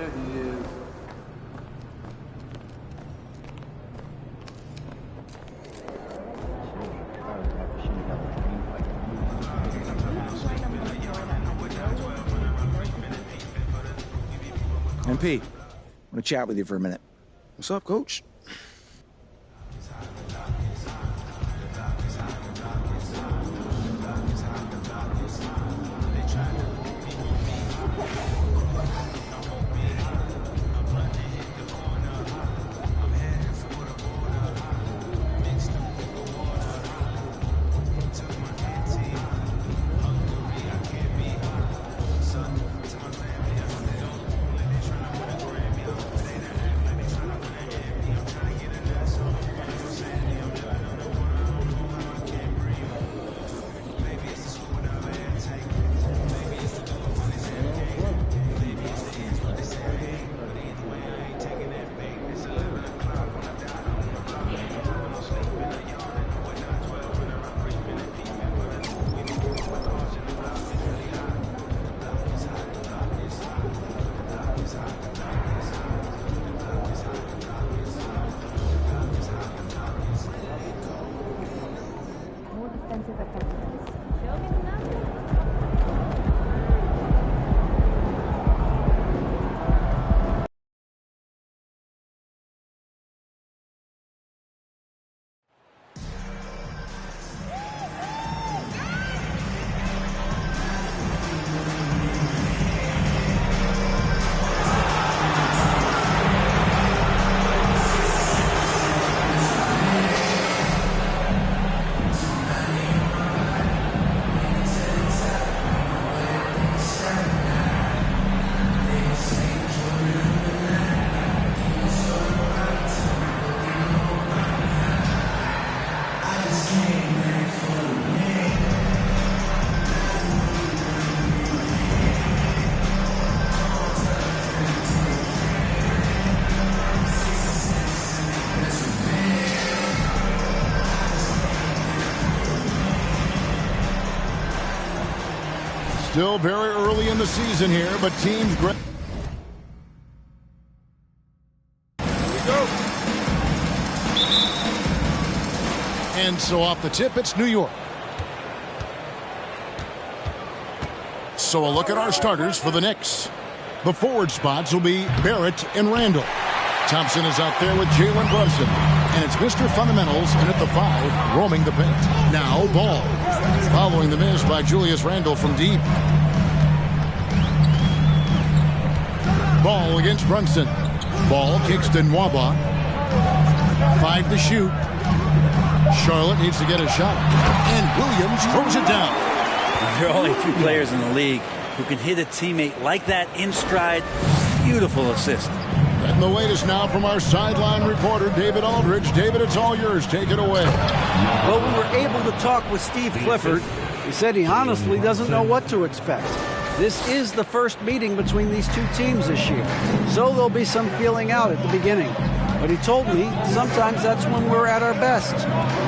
There he is. MP, I want to chat with you for a minute. What's up, Coach? Still very early in the season here, but teams great. Here we go. And so off the tip, it's New York. So a look at our starters for the Knicks. The forward spots will be Barrett and Randall. Thompson is out there with Jalen Brunson. And it's Mr. Fundamentals, and at the 5, roaming the paint. Now Ball. Following the miss by Julius Randle from deep. Ball against Brunson. Ball kicks to Nwaba. 5 to shoot. Charlotte needs to get a shot. And Williams throws it down. There are only 2 players in the league who can hit a teammate like that in stride. Beautiful assist. And the latest now from our sideline reporter, David Aldridge. David, it's all yours. Take it away. Well, we were able to talk with Steve Clifford. He said he honestly doesn't know what to expect. This is the first meeting between these 2 teams this year, so there'll be some feeling out at the beginning. But he told me sometimes that's when we're at our best.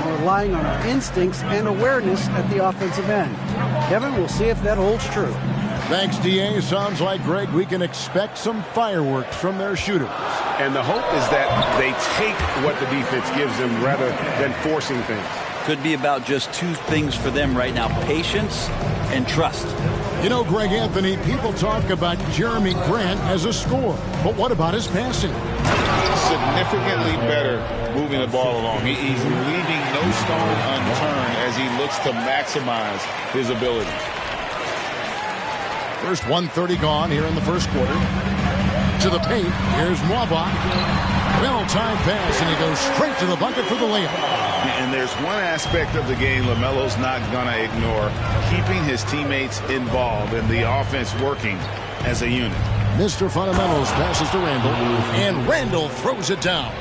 We're relying on our instincts and awareness at the offensive end. Kevin, we'll see if that holds true. Thanks, DA. Sounds like, Greg, we can expect some fireworks from their shooters. And the hope is that they take what the defense gives them rather than forcing things. Could be about just 2 things for them right now: patience and trust. You know, Greg Anthony, people talk about Jeremy Grant as a scorer, but what about his passing? Significantly better moving the ball along. He's leaving no stone unturned as he looks to maximize his ability. First 1:30 gone here in the first quarter. To the paint. Here's Nwaba. Well-timed pass, and he goes straight to the bucket for the layup. And there's one aspect of the game LaMelo's not going to ignore: keeping his teammates involved and the offense working as a unit. Mr. Fundamentals passes to Randall, and Randall throws it down.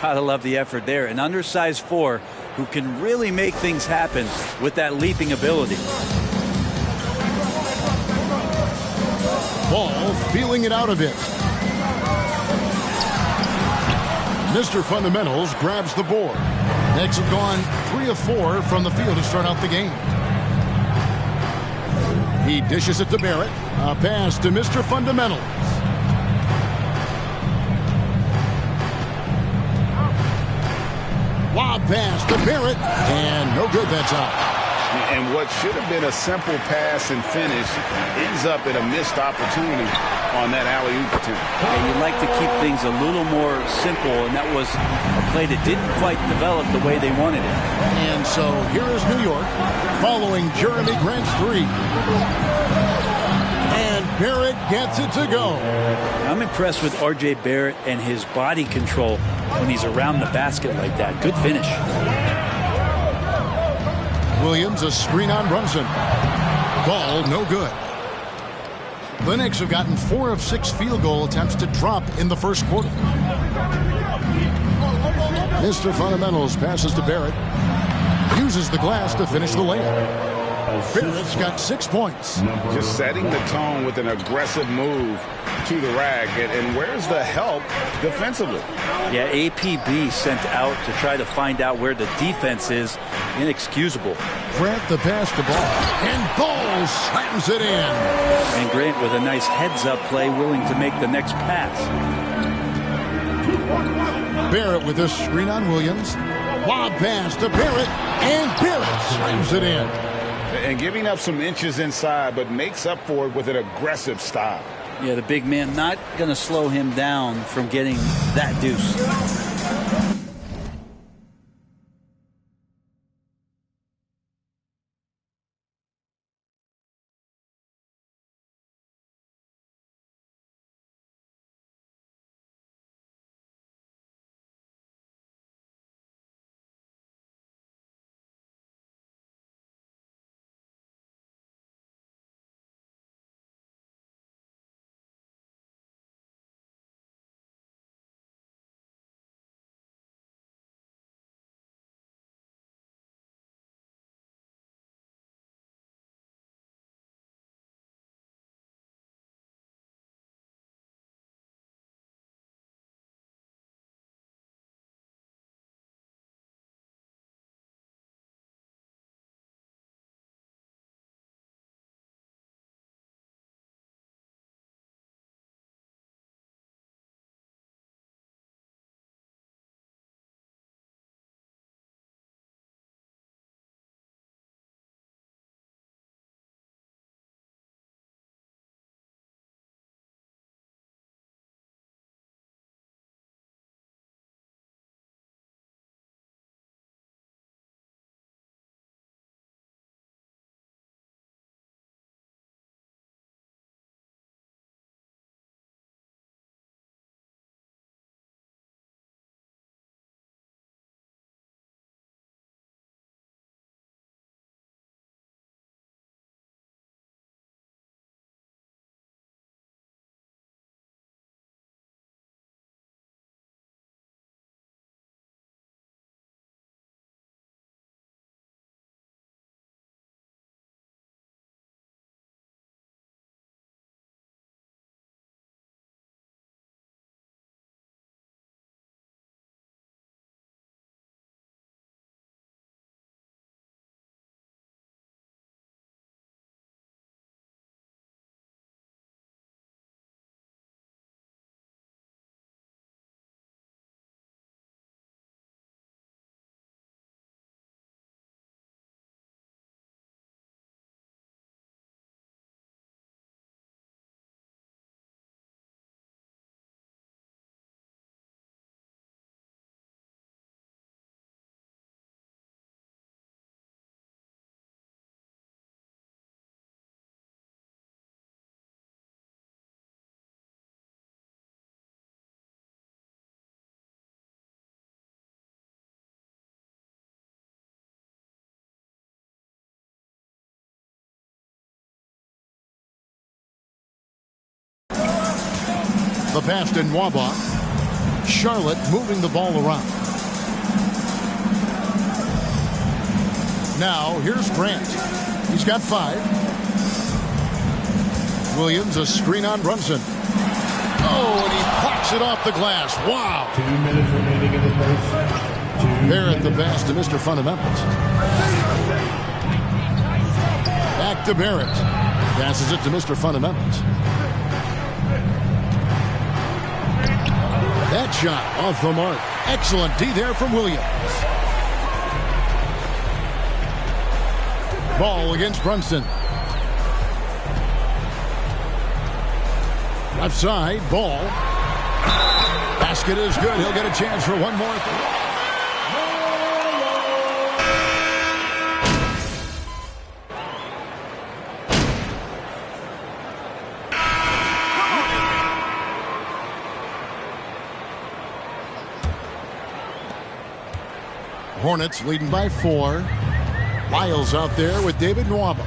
Gotta love the effort there. An undersized 4 who can really make things happen with that leaping ability. Ball feeling it out a bit. Mr. Fundamentals grabs the board. Knicks have gone 3 of 4 from the field to start out the game. He dishes it to Barrett. A pass to Mr. Fundamentals. Lob pass to Barrett, and no good that time. And what should have been a simple pass and finish ends up in a missed opportunity on that alley-oop attempt. Yeah, you'd like to keep things a little more simple, and that was a play that didn't quite develop the way they wanted it. And so here is New York following Jeremy Grant's three. And Barrett gets it to go. I'm impressed with R.J. Barrett and his body control when he's around the basket like that. Good finish. Williams, a screen on Brunson. Ball, no good. The Knicks have gotten 4 of 6 field goal attempts to drop in the first quarter. Mr. Fundamentals passes to Barrett. Uses the glass to finish the layup. Barrett's got 6 points. Just setting the tone with an aggressive move to the rack. And where's the help defensively? Yeah, APB sent out to try to find out where the defense is. Inexcusable. Grant the pass to Ball. And Ball slams it in. And Grant with a nice heads-up play, willing to make the next pass. Barrett with a screen on Williams. Lob pass to Barrett. And Barrett slams it in. And giving up some inches inside, but makes up for it with an aggressive style. Yeah, the big man not going to slow him down from getting that deuce. The pass to Nwaba. Charlotte moving the ball around. Now here's Grant. He's got 5. Williams, a screen on Brunson. Oh, and he pops it off the glass. Wow. 2 minutes remaining in the first. Barrett the pass to Mr. Fundamentals. Back to Barrett. Passes it to Mr. Fundamentals. That shot off the mark. Excellent D there from Williams. Ball against Brunson. Left side, Ball. Basket is good. He'll get a chance for one more. Hornets leading by 4. Lyles out there with David Nwaba.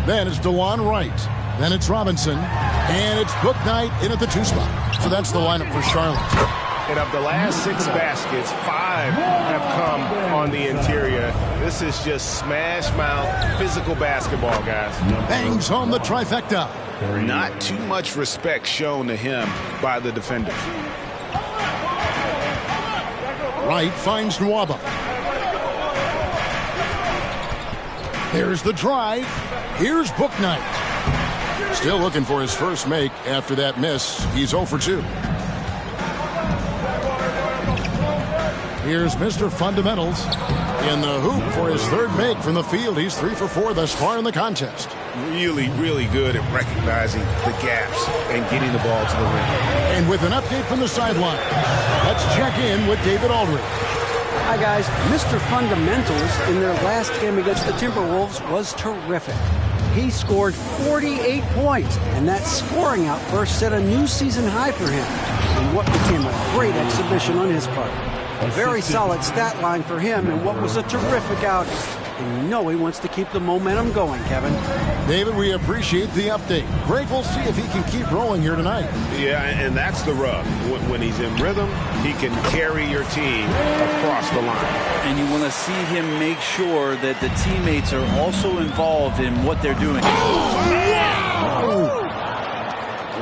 Then it's DeLon Wright. Then it's Robinson. And it's Book Knight in at the 2 spot. So that's the lineup for Charlotte. And of the last 6 baskets, 5 have come on the interior. This is just smash mouth physical basketball, guys. Bangs home the trifecta. Not too much respect shown to him by the defenders. Wright finds Nwaba. There's the drive. Here's Book Knight. Still looking for his first make after that miss. He's 0 for 2. Here's Mr. Fundamentals in the hoop for his 3rd make from the field. He's 3 for 4 thus far in the contest. Really, really good at recognizing the gaps and getting the ball to the rim. And with an update from the sideline, let's check in with David Aldridge. Hi, guys. Mr. Fundamentals in their last game against the Timberwolves was terrific. He scored 48 points, and that scoring outburst set a new season high for him in what became a great exhibition on his part. A very solid stat line for him in what was a terrific outing. And you know he wants to keep the momentum going, Kevin. David, we appreciate the update. Greg, we'll see if he can keep rolling here tonight. Yeah, and that's the rub. When he's in rhythm, he can carry your team across the line. And you want to see him make sure that the teammates are also involved in what they're doing.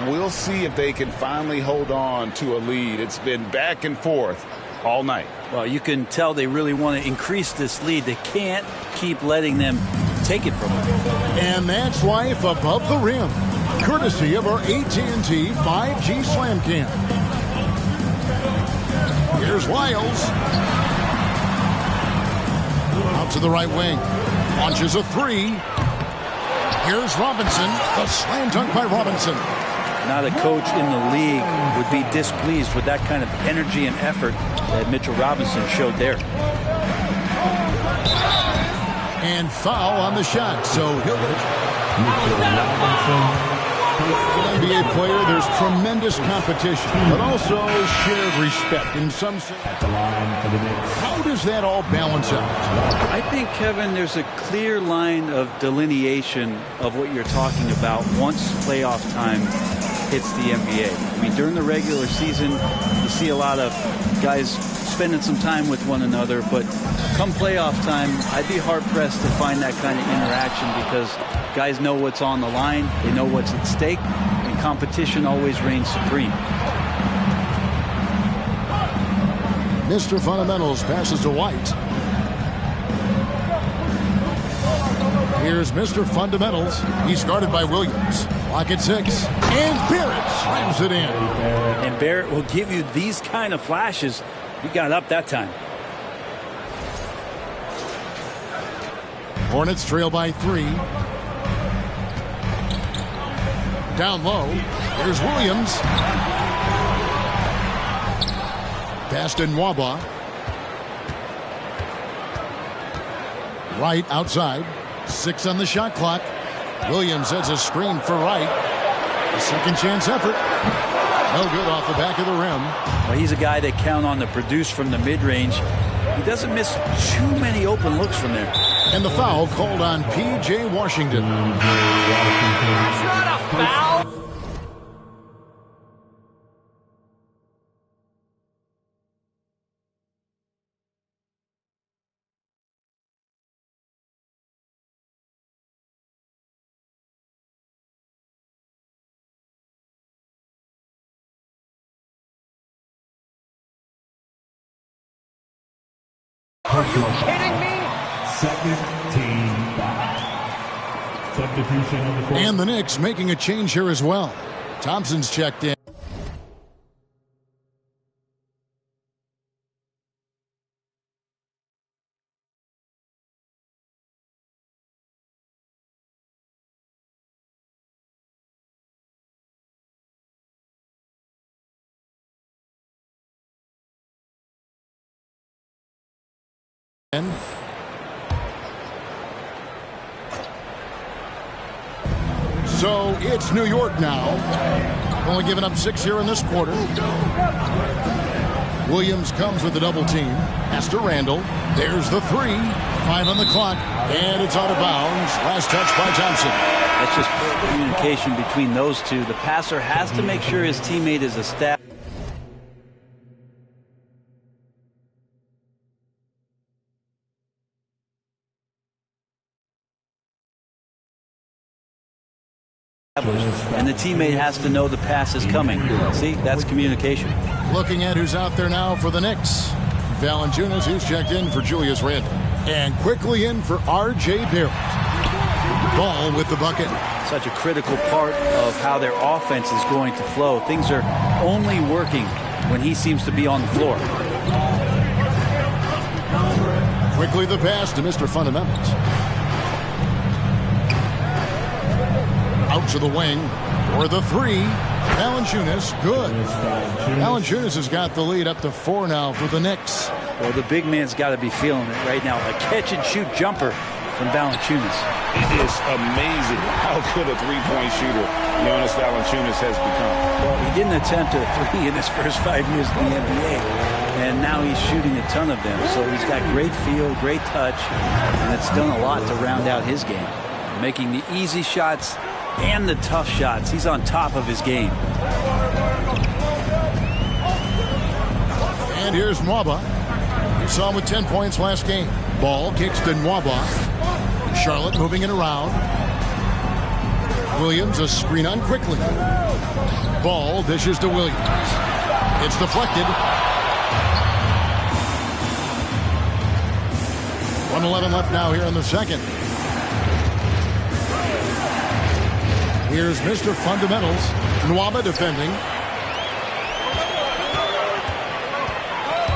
We'll see if they can finally hold on to a lead. It's been back and forth all night. Well, you can tell they really want to increase this lead. They can't keep letting them take it from them. And that's Life Above the Rim, courtesy of our AT&T 5G Slam Cam. Here's Lyles. Out to the right wing. Launches a 3. Here's Robinson. The slam dunk by Robinson. Not a coach in the league would be displeased with that kind of energy and effort that Mitchell Robinson showed there. And foul on the shot, so he'll get NBA player, there's tremendous competition, but also shared respect in some sense. How does that all balance out? I think, Kevin, there's a clear line of delineation of what you're talking about once playoff time hits the NBA. I mean, during the regular season, you see a lot of guys spending some time with one another, but come playoff time, I'd be hard-pressed to find that kind of interaction because guys know what's on the line, they know what's at stake, and competition always reigns supreme. Mr. Fundamentals passes to White. Here's Mr. Fundamentals. He's guarded by Williams. Clock at 6. And Barrett slams it in. And Barrett will give you these kind of flashes. He got up that time. Hornets trail by 3. Down low. Here's Williams. Pass to Nwaba. Wright outside. 6 on the shot clock. Williams has a screen for Wright. A second chance effort. No good off the back of the rim. Well, he's a guy that count on to produce from the mid-range. He doesn't miss too many open looks from there. And the foul called on P.J. Washington. Not a foul. Are you kidding me? Second team back. Substitution on the court. And the Knicks making a change here as well. Thompson's checked in. So it's New York now. Only giving up 6 here in this quarter. Williams comes with the double team. Pass to Randall. There's the 3. 5 on the clock. And it's out of bounds. Last touch by Thompson. That's just poor communication between those two. The passer has to make sure his teammate is established. And the teammate has to know the pass is coming. See, that's communication. Looking at who's out there now for the Knicks. Valanciunas, who's checked in for Julius Randle. And quickly in for R.J. Barrett. Ball with the bucket. Such a critical part of how their offense is going to flow. Things are only working when he seems to be on the floor. Quickly the pass to Mr. Fundamentals. Out to the wing for the 3. Valanciunas, good. Valanciunas has got the lead up to 4 now for the Knicks. Well, the big man's got to be feeling it right now. A catch-and-shoot jumper from Valanciunas. It is amazing how good a three-point shooter Jonas Valanciunas has become. Well, he didn't attempt a 3 in his first 5 years in the NBA, and now he's shooting a ton of them. So he's got great feel, great touch, and it's done a lot to round out his game. Making the easy shots and the tough shots. He's on top of his game. And here's Nwaba. You saw him with 10 points last game. Ball kicks to Nwaba. Charlotte moving it around. Williams a screen on quickly. Ball dishes to Williams. It's deflected. 1:11 left now here in the second. Here's Mr. Fundamentals. Nwaba defending.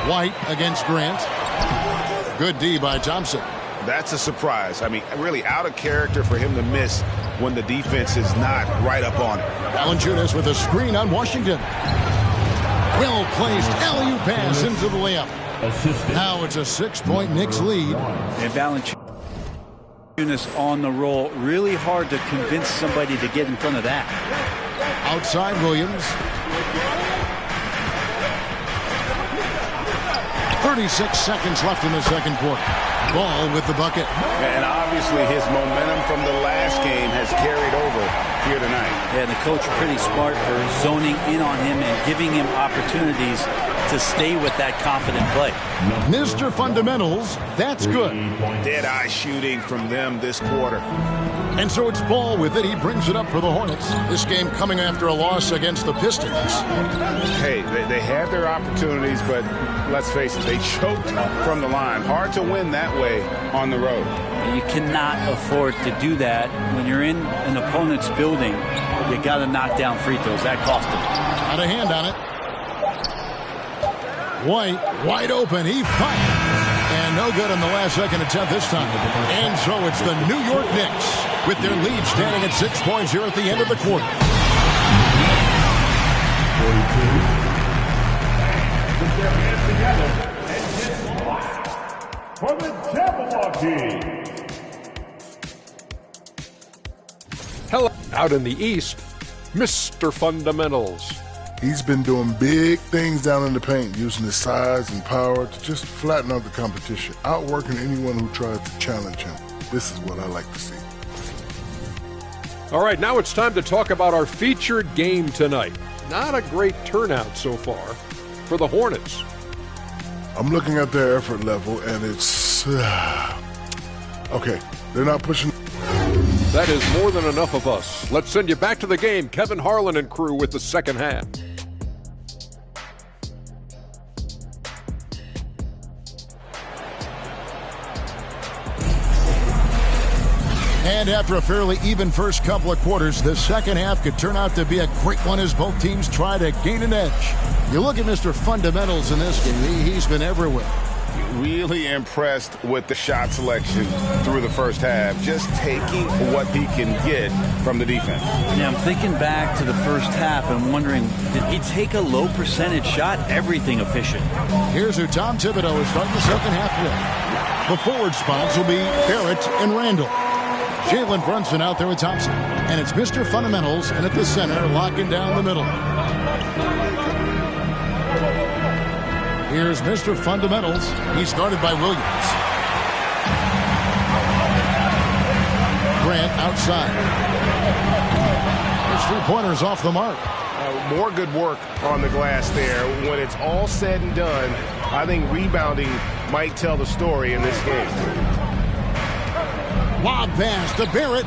White against Grant. Good D by Thompson. That's a surprise. I mean, really out of character for him to miss when the defense is not right up on it. Valanciunas with a screen on Washington. Well placed alley-oop pass into the layup. Now it's a 6-point Knicks lead. And Valanciunas on the roll. Really hard to convince somebody to get in front of that. Outside Williams. 36 seconds left in the second quarter. Ball with the bucket. And obviously his momentum from the last game has carried over here tonight. Yeah, and the coach pretty smart for zoning in on him and giving him opportunities to stay with that confident play. Mr. Fundamentals, that's good. Dead-eye shooting from them this quarter. And so it's Ball with it. He brings it up for the Hornets. This game coming after a loss against the Pistons. Hey, they had their opportunities, but let's face it, they choked from the line. Hard to win that way on the road. You cannot afford to do that when you're in an opponent's building. You got to knock down free throws. That cost them. Got a hand on it. White, wide open. He fired. And no good on the last second attempt this time. And so it's the New York Knicks with their lead standing at 6 points here at the end of the quarter. 42. For the Jabberwocky. Hello. Out in the East, Mr. Fundamentals. He's been doing big things down in the paint, using his size and power to just flatten out the competition, outworking anyone who tries to challenge him. This is what I like to see. All right, now it's time to talk about our featured game tonight. Not a great turnout so far for the Hornets. I'm looking at their effort level, and it's... okay, they're not pushing... That is more than enough of us. Let's send you back to the game. Kevin Harlan and crew with the second half. And after a fairly even first couple of quarters, the second half could turn out to be a great one as both teams try to gain an edge. You look at Mr. Fundamentals in this game, he's been everywhere. Really impressed with the shot selection through the first half, just taking what he can get from the defense. Now, I'm thinking back to the first half and wondering, did he take a low percentage shot? Everything efficient. Here's who Tom Thibodeau is starting the second half with. The forward spots will be Barrett and Randall. Jalen Brunson out there with Thompson. And it's Mr. Fundamentals, and at the center, locking down the middle. Here's Mr. Fundamentals. He's guarded by Williams. Grant outside. His three-pointers off the mark. More good work on the glass there. When it's all said and done, I think rebounding might tell the story in this game. Lob pass to Barrett.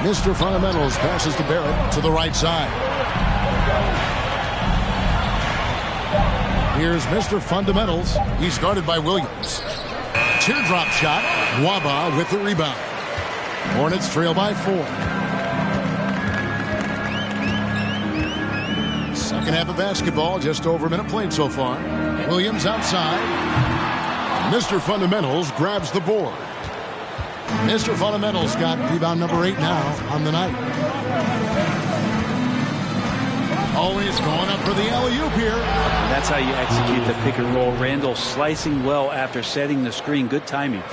Mr. Fundamentals passes to Barrett to the right side. Here's Mr. Fundamentals. He's guarded by Williams. Teardrop shot. Waba with the rebound. Hornets trail by 4. Second half of basketball, just over a minute played so far. Williams outside. Mr. Fundamentals grabs the board. Mr. Fundamentals got rebound number 8 now on the night. Always going up for the alley-oop here. That's how you execute the pick and roll. Randall slicing well after setting the screen. Good timing.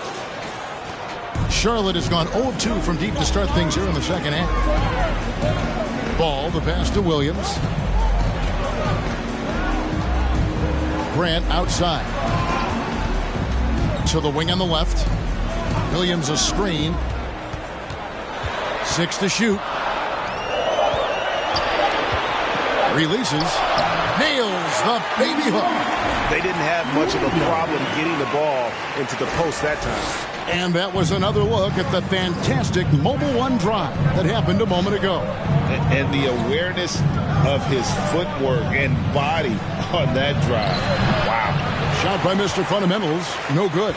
Charlotte has gone 0 of 2 from deep to start things here in the second half. Ball, the pass to Williams. Grant outside. To the wing on the left. Williams a screen. 6 to shoot. Releases. Nails the baby hook. They didn't have much of a problem getting the ball into the post that time. And that was another look at the fantastic Mobile One drive that happened a moment ago. And the awareness of his footwork and body on that drive. Wow. Shot by Mr. Fundamentals. No good.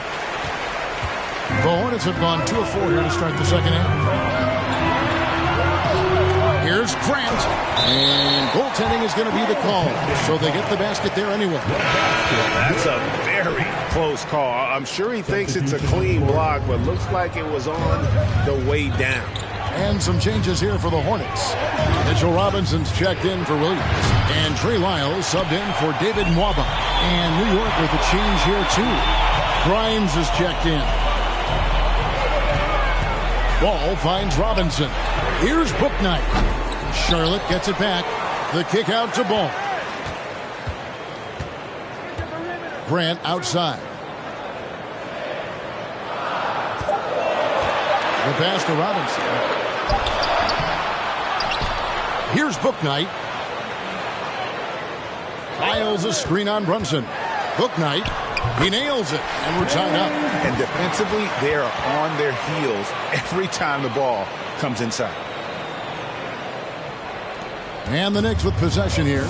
The Hornets have gone 2 of 4 here to start the second half. Here's Grant. And goaltending is going to be the call. So they get the basket there anyway. That's a very close call. I'm sure he thinks it's a clean block, but looks like it was on the way down. And some changes here for the Hornets. Mitchell Robinson's checked in for Williams. And Trey Lyles subbed in for David Mwaba. And New York with a change here too. Grimes is checked in. Ball finds Robinson. Here's Bouknight. Charlotte gets it back. The kick out to Ball. Grant outside. The pass to Robinson. Here's Bouknight. Lyles a screen on Brunson. Bouknight. He nails it, and we're tied up. And defensively, they are on their heels every time the ball comes inside. And the Knicks with possession here.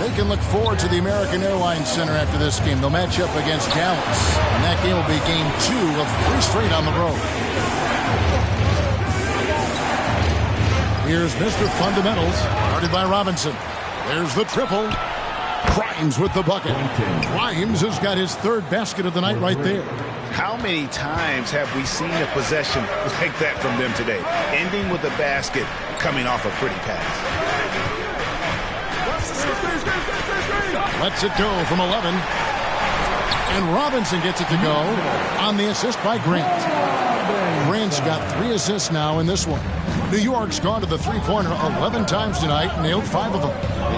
They can look forward to the American Airlines Center after this game. They'll match up against Dallas. And that game will be game 2 of 3 straight on the road. Here's Mr. Fundamentals, guarded by Robinson. There's the triple. Grimes with the bucket. Grimes has got his 3rd basket of the night right there. How many times have we seen a possession like that from them today? Ending with a basket, coming off a pretty pass. Lets it go from 11. And Robinson gets it to go on the assist by Grant. Grant's got 3 assists now in this one. New York's gone to the three-pointer 11 times tonight, nailed 5 of them.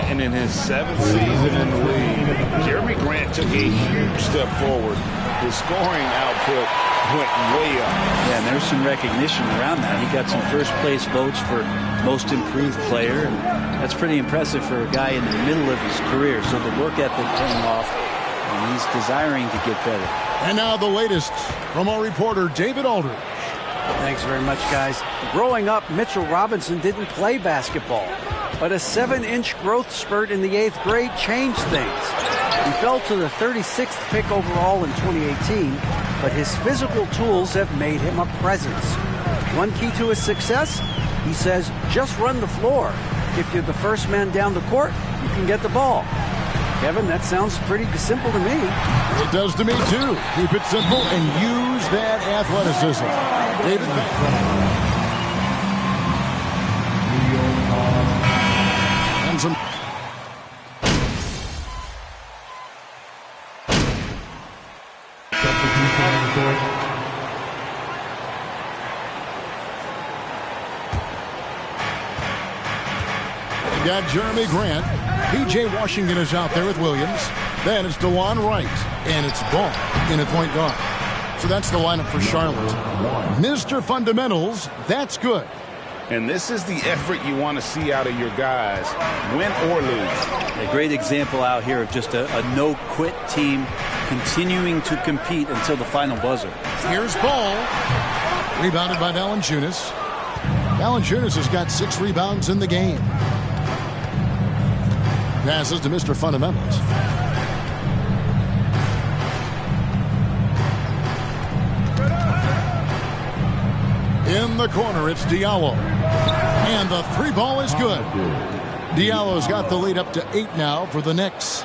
And in his 7th season in the league, Jeremy Grant took a huge step forward. His scoring output went way up. Yeah, and there's some recognition around that. He got some first-place votes for most improved player. And that's pretty impressive for a guy in the middle of his career. So the work ethic paying off, and he's desiring to get better. And now the latest from our reporter, David Aldridge. Thanks very much, guys. Growing up, Mitchell Robinson didn't play basketball, but a 7-inch growth spurt in the 8th grade changed things. He fell to the 36th pick overall in 2018, but his physical tools have made him a presence. One key to his success, he says, just run the floor. If you're the first man down the court, you can get the ball. Kevin, that sounds pretty simple to me. It does to me, too. Keep it simple and use that athleticism. David, and some. got Jeremy Grant. P.J. Washington is out there with Williams. Then it's DeLon Wright. And it's Ball in at point guard. So that's the lineup for Charlotte. Mr. Fundamentals, that's good. And this is the effort you want to see out of your guys, win or lose. A great example out here of just a no-quit team continuing to compete until the final buzzer. Here's Ball. Rebounded by Valanciunas. Valanciunas has got 6 rebounds in the game. Passes to Mr. Fundamentals. In the corner, it's Diallo. And the 3 ball is good. Diallo's got the lead up to 8 now for the Knicks.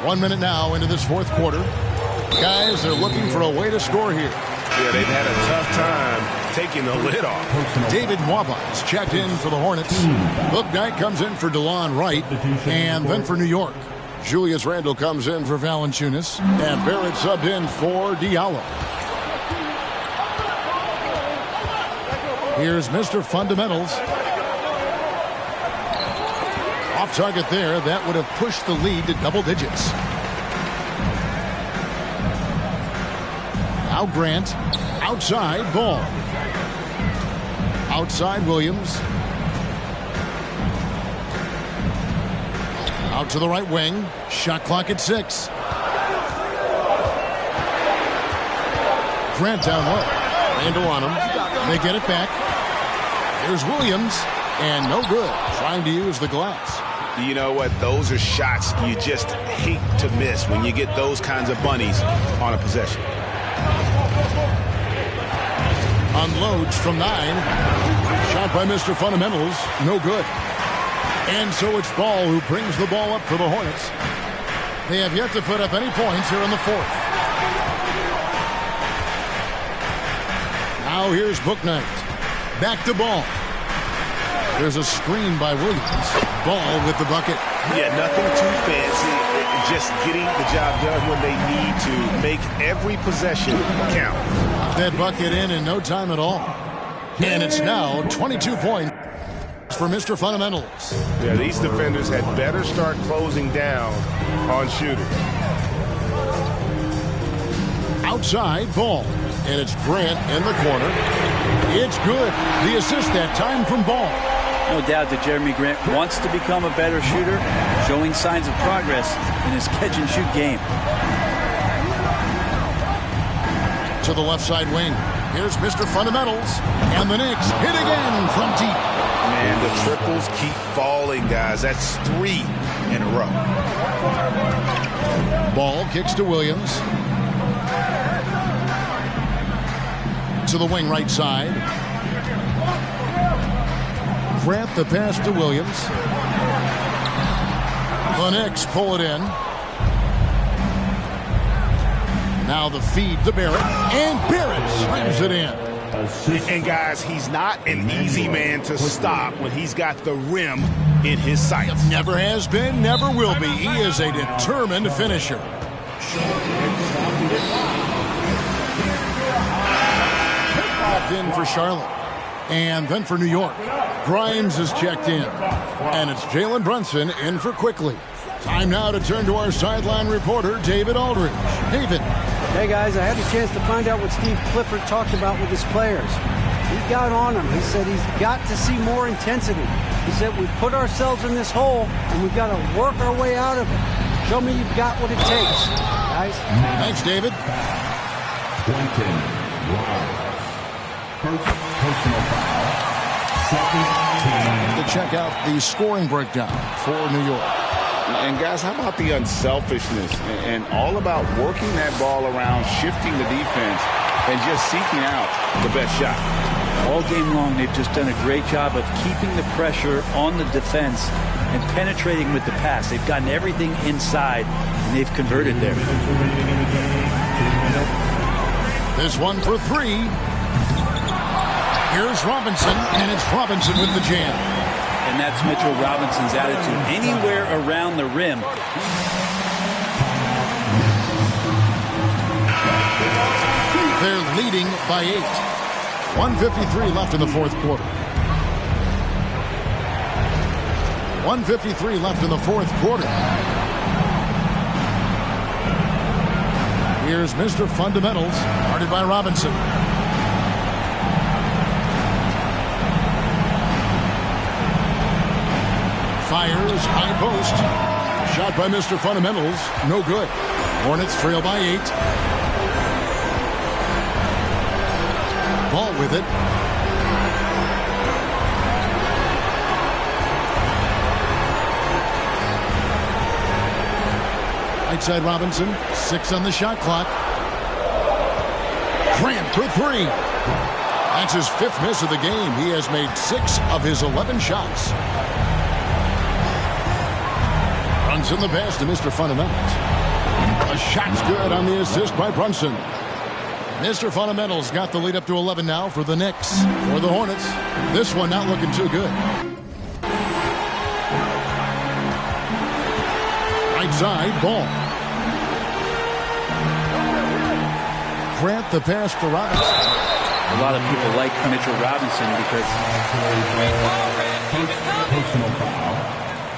1 minute now into this fourth quarter. Guys, they're looking for a way to score here. Yeah, they've had a tough time taking the lid off. David Nwaba is checked in for the Hornets. Bouknight comes in for DeLon Wright. And then for New York, Julius Randle comes in for Valanciunas. And Barrett subbed in for Diallo. Here's Mr. Fundamentals. Off target there. That would have pushed the lead to double digits. Now Grant. Outside Ball. Outside Williams. Out to the right wing. Shot clock at 6. Grant down low. Randle on him. They get it back. Here's Williams, and no good. Trying to use the glass. You know what? Those are shots you just hate to miss when you get those kinds of bunnies on a possession. Unloads from 9. Shot by Mr. Fundamentals. No good. And so it's Ball who brings the ball up for the Hornets. They have yet to put up any points here in the fourth. Now here's Bouknight. Back to Ball. There's a screen by Williams. Ball with the bucket. Yeah, nothing too fancy. Just getting the job done when they need to. Make every possession count. That bucket in no time at all. And it's now 22 points for Mr. Fundamentals. Yeah, these defenders had better start closing down on shooters. Outside Ball. And it's Grant in the corner. It's good. The assist that time from Ball. No doubt that Jeremy Grant wants to become a better shooter, showing signs of progress in his catch-and-shoot game. To the left side wing. Here's Mr. Fundamentals. And the Knicks hit again from deep. Man, the triples keep falling, guys. That's 3 in a row. Ball kicks to Williams. To the wing right side. Grant the pass to Williams. The Knicks pull it in. Now the feed to Barrett. And Barrett slams it in. And guys, he's not an easy man to stop when he's got the rim in his sights. Never has been, never will be. He is a determined finisher. In for Charlotte. And then for New York, Grimes is checked in. And it's Jalen Brunson in for Quickly. Time now to turn to our sideline reporter, David Aldridge. David. Hey, guys, I had a chance to find out what Steve Clifford talked about with his players. He got on them. He said he's got to see more intensity. He said we've put ourselves in this hole, and we've got to work our way out of it. Show me you've got what it takes, guys. Thanks, David. Quentin Grimes. First personal foul. Second team. To check out the scoring breakdown for New York. And guys, how about the unselfishness and all about working that ball around, shifting the defense, and just seeking out the best shot. All game long, they've just done a great job of keeping the pressure on the defense and penetrating with the pass. They've gotten everything inside, and they've converted there. This one for 3. Here's Robinson, and it's Robinson with the jam. And that's Mitchell Robinson's attitude. Anywhere around the rim. They're leading by 8. 1:53 left in the fourth quarter. 1:53 left in the fourth quarter. Here's Mr. Fundamentals, guarded by Robinson. Fires, high post. Shot by Mr. Fundamentals, no good. Hornets trail by 8. Ball with it. Right side Robinson, 6 on the shot clock. Grant for 3. That's his 5th miss of the game. He has made 6 of his 11 shots. Runs in the pass to Mr. Fundamentals. A shot's good on the assist by Brunson. Mr. Fundamentals got the lead up to 11 now for the Knicks. For the Hornets, this one not looking too good. Right side, Ball. Grant the pass to Robinson. A lot of people like Mitchell Robinson because personal foul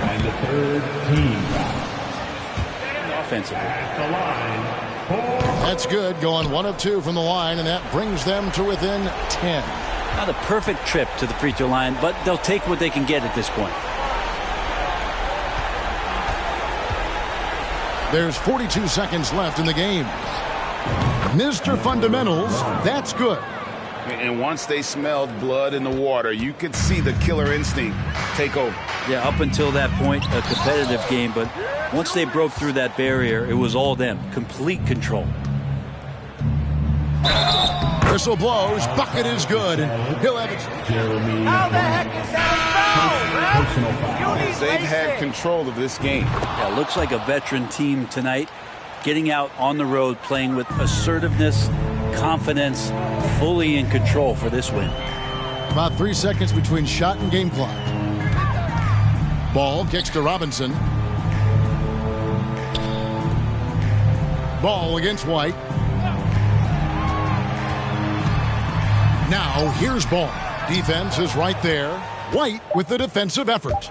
and the 3rd team foul. Offensively. At the line. That's good, going 1 of 2 from the line, and that brings them to within 10. Not a perfect trip to the free throw line, but they'll take what they can get at this point. There's 42 seconds left in the game. Mr. Fundamentals, that's good. And once they smelled blood in the water, you could see the killer instinct take over. Yeah, up until that point, a competitive game, but once they broke through that barrier, it was all them. Complete control. Whistle blows, bucket is good, and he'll have it. How the heck is that a foul, man? They've had control of this game. Yeah, looks like a veteran team tonight, getting out on the road, playing with assertiveness, confidence, fully in control for this win. About 3 seconds between shot and game clock. Ball kicks to Robinson. Ball against White. Now here's Ball. Defense is right there. White with the defensive effort.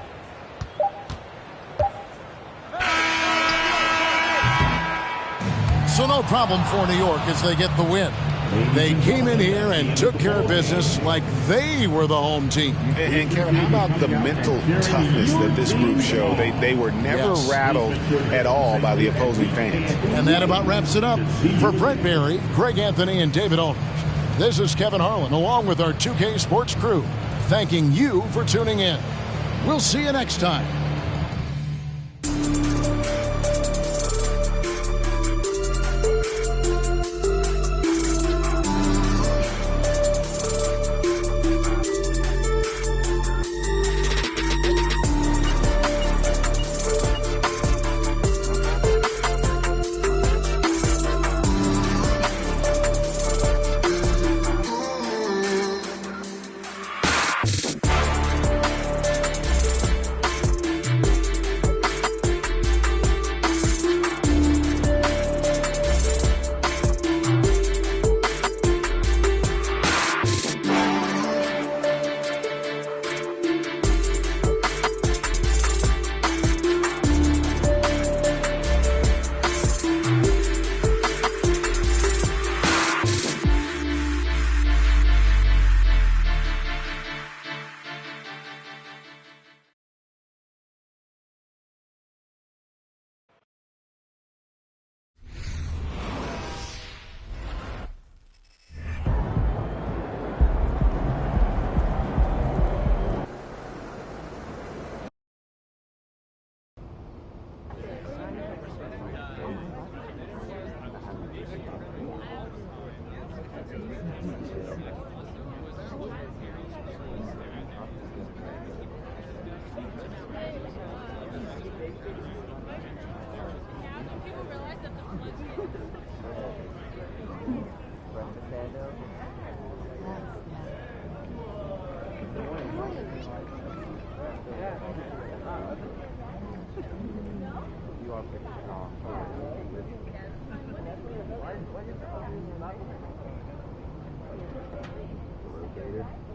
So no problem for New York as they get the win. They came in here and took care of business like they were the home team. And Kevin, how about the mental toughness that this group showed? They were never rattled at all by the opposing fans. And that about wraps it up. For Brent Barry, Greg Anthony, and David Aldridge, this is Kevin Harlan along with our 2K Sports crew, thanking you for tuning in. We'll see you next time.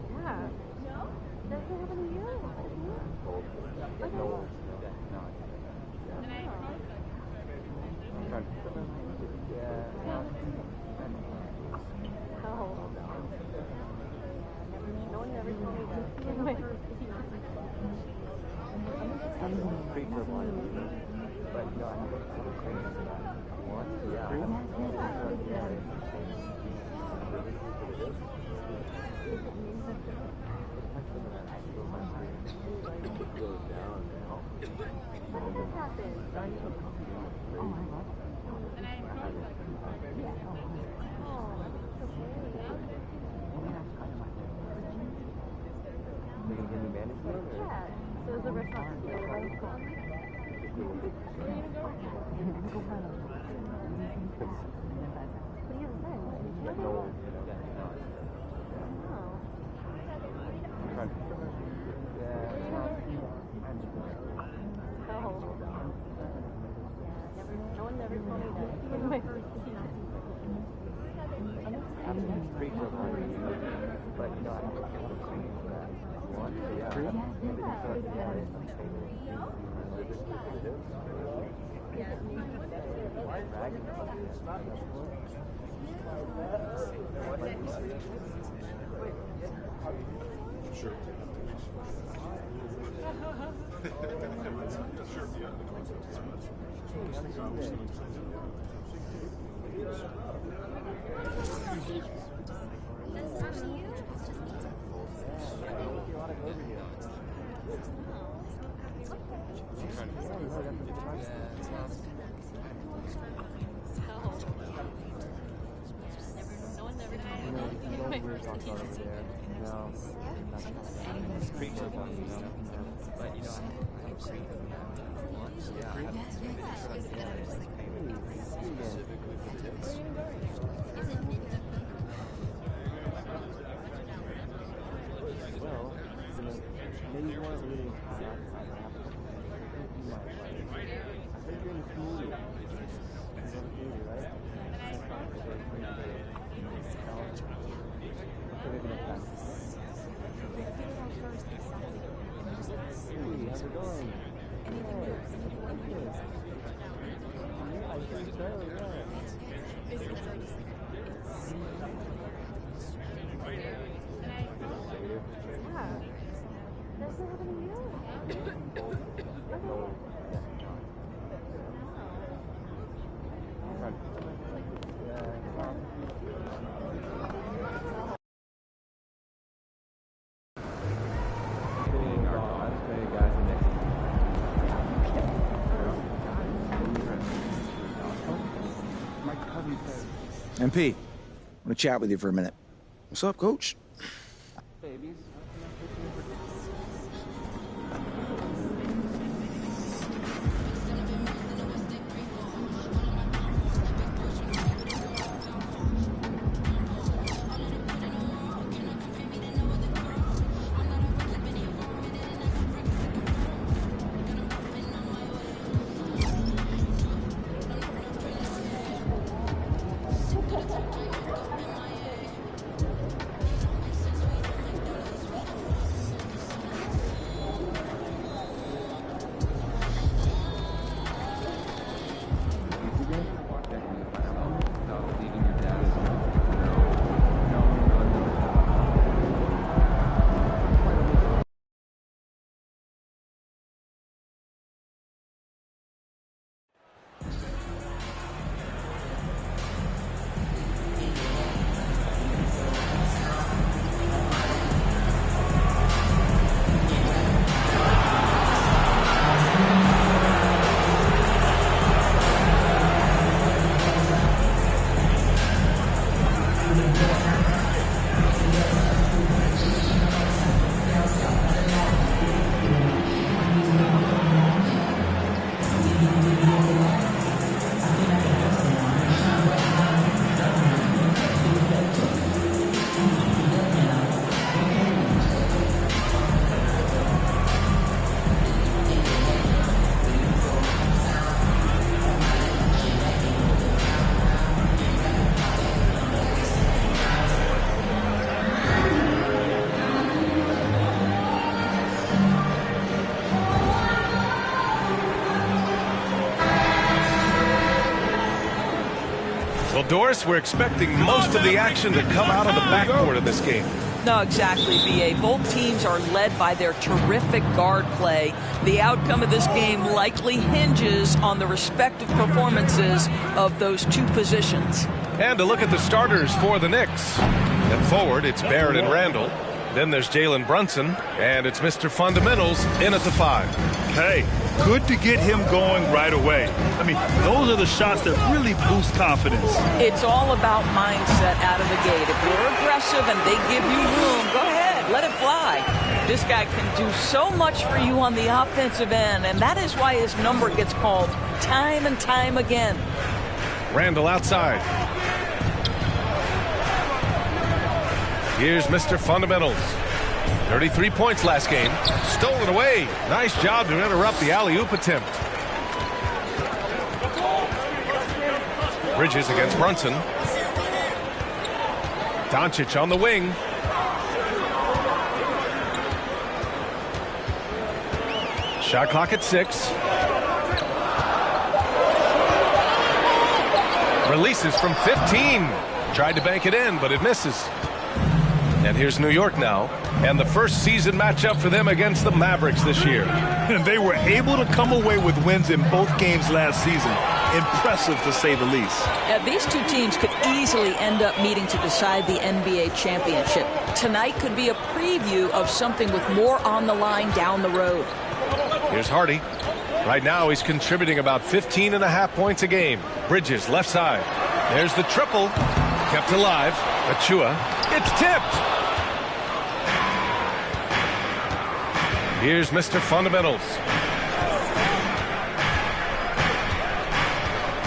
Yeah. No? That's what happened to you. MP, I want to chat with you for a minute. What's up, Coach? Well, Doris, we're expecting most of the action to come out of the backcourt of this game. No, exactly, B.A. Both teams are led by their terrific guard play. The outcome of this game likely hinges on the respective performances of those two positions. And to look at the starters for the Knicks. At forward, it's Barrett and Randall. Then there's Jalen Brunson, and it's Mr. Fundamentals in at the 5. Hey, good to get him going right away. I mean, those are the shots that really boost confidence. It's all about mindset out of the gate. If you're aggressive and they give you room, go ahead, let it fly. This guy can do so much for you on the offensive end, and that is why his number gets called time and time again. Randall outside. Here's Mr. Fundamentals. 33 points last game. Stolen away. Nice job to interrupt the alley-oop attempt. Bridges against Brunson. Doncic on the wing. Shot clock at 6. Releases from 15. Tried to bank it in, but it misses. And here's New York now, and the first season matchup for them against the Mavericks this year. And they were able to come away with wins in both games last season. Impressive, to say the least. Yeah, these two teams could easily end up meeting to decide the NBA championship. Tonight could be a preview of something with more on the line down the road. Here's Hardy. Right now, he's contributing about 15.5 points a game. Bridges, left side. There's the triple. Kept alive. Achua. It's tipped. Here's Mr. Fundamentals.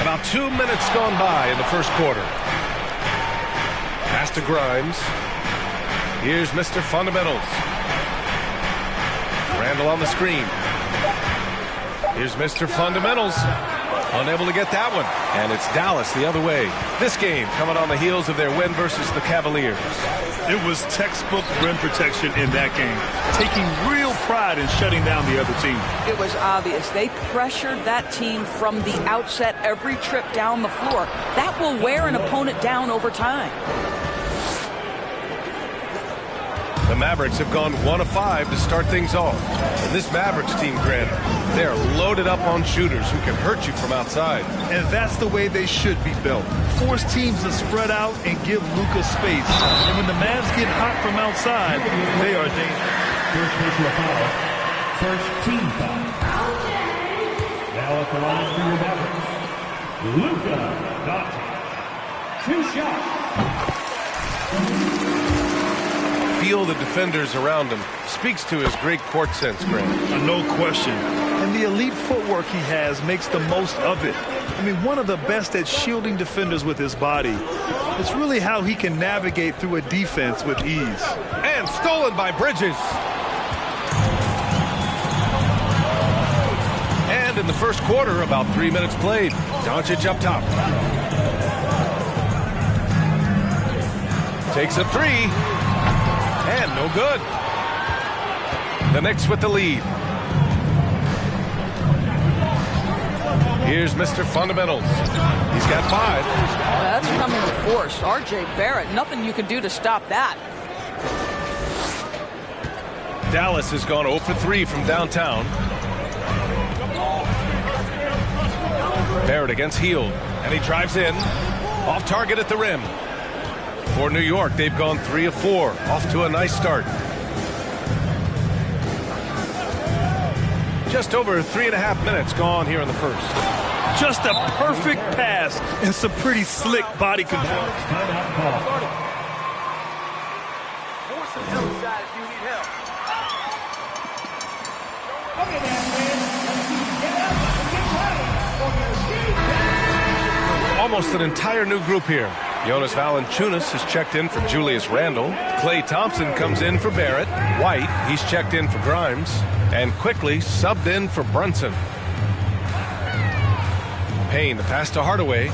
About 2 minutes gone by in the first quarter. Pass to Grimes. Here's Mr. Fundamentals. Randall on the screen. Here's Mr. Fundamentals. Unable to get that one. And it's Dallas the other way. This game coming on the heels of their win versus the Cavaliers. It was textbook rim protection in that game. Taking real pride in shutting down the other team. It was obvious. They pressured that team from the outset every trip down the floor. That will wear an opponent down over time. The Mavericks have gone 1 of 5 to start things off. And this Mavericks team, Grant, they're loaded up on shooters who can hurt you from outside. And that's the way they should be built. Force teams to spread out and give Luka space. And when the Mavs get hot from outside, they are dangerous. First personal foul. First team foul. Now at the line for your Mavericks, Luka Doncic. 2 shots. Feel the defenders around him. Speaks to his great court sense, Grant. No question. And the elite footwork he has makes the most of it. I mean, one of the best at shielding defenders with his body. It's really how he can navigate through a defense with ease. And stolen by Bridges. And in the first quarter, about 3 minutes played. Doncic up top. Takes a 3. And no good. The Knicks with the lead. Here's Mr. Fundamentals. He's got 5. That's coming with force. R.J. Barrett, nothing you can do to stop that. Dallas has gone 0 for 3 from downtown. Barrett against Hield. And he drives in. Off target at the rim. For New York, they've gone 3 of 4. Off to a nice start. Just over 3.5 minutes gone here in the first. Just a perfect pass and some pretty slick body control. Almost an entire new group here. Jonas Valanciunas has checked in for Julius Randle. Klay Thompson comes in for Barrett. White, he's checked in for Grimes. And quickly subbed in for Brunson. Payne, the pass to Hardaway.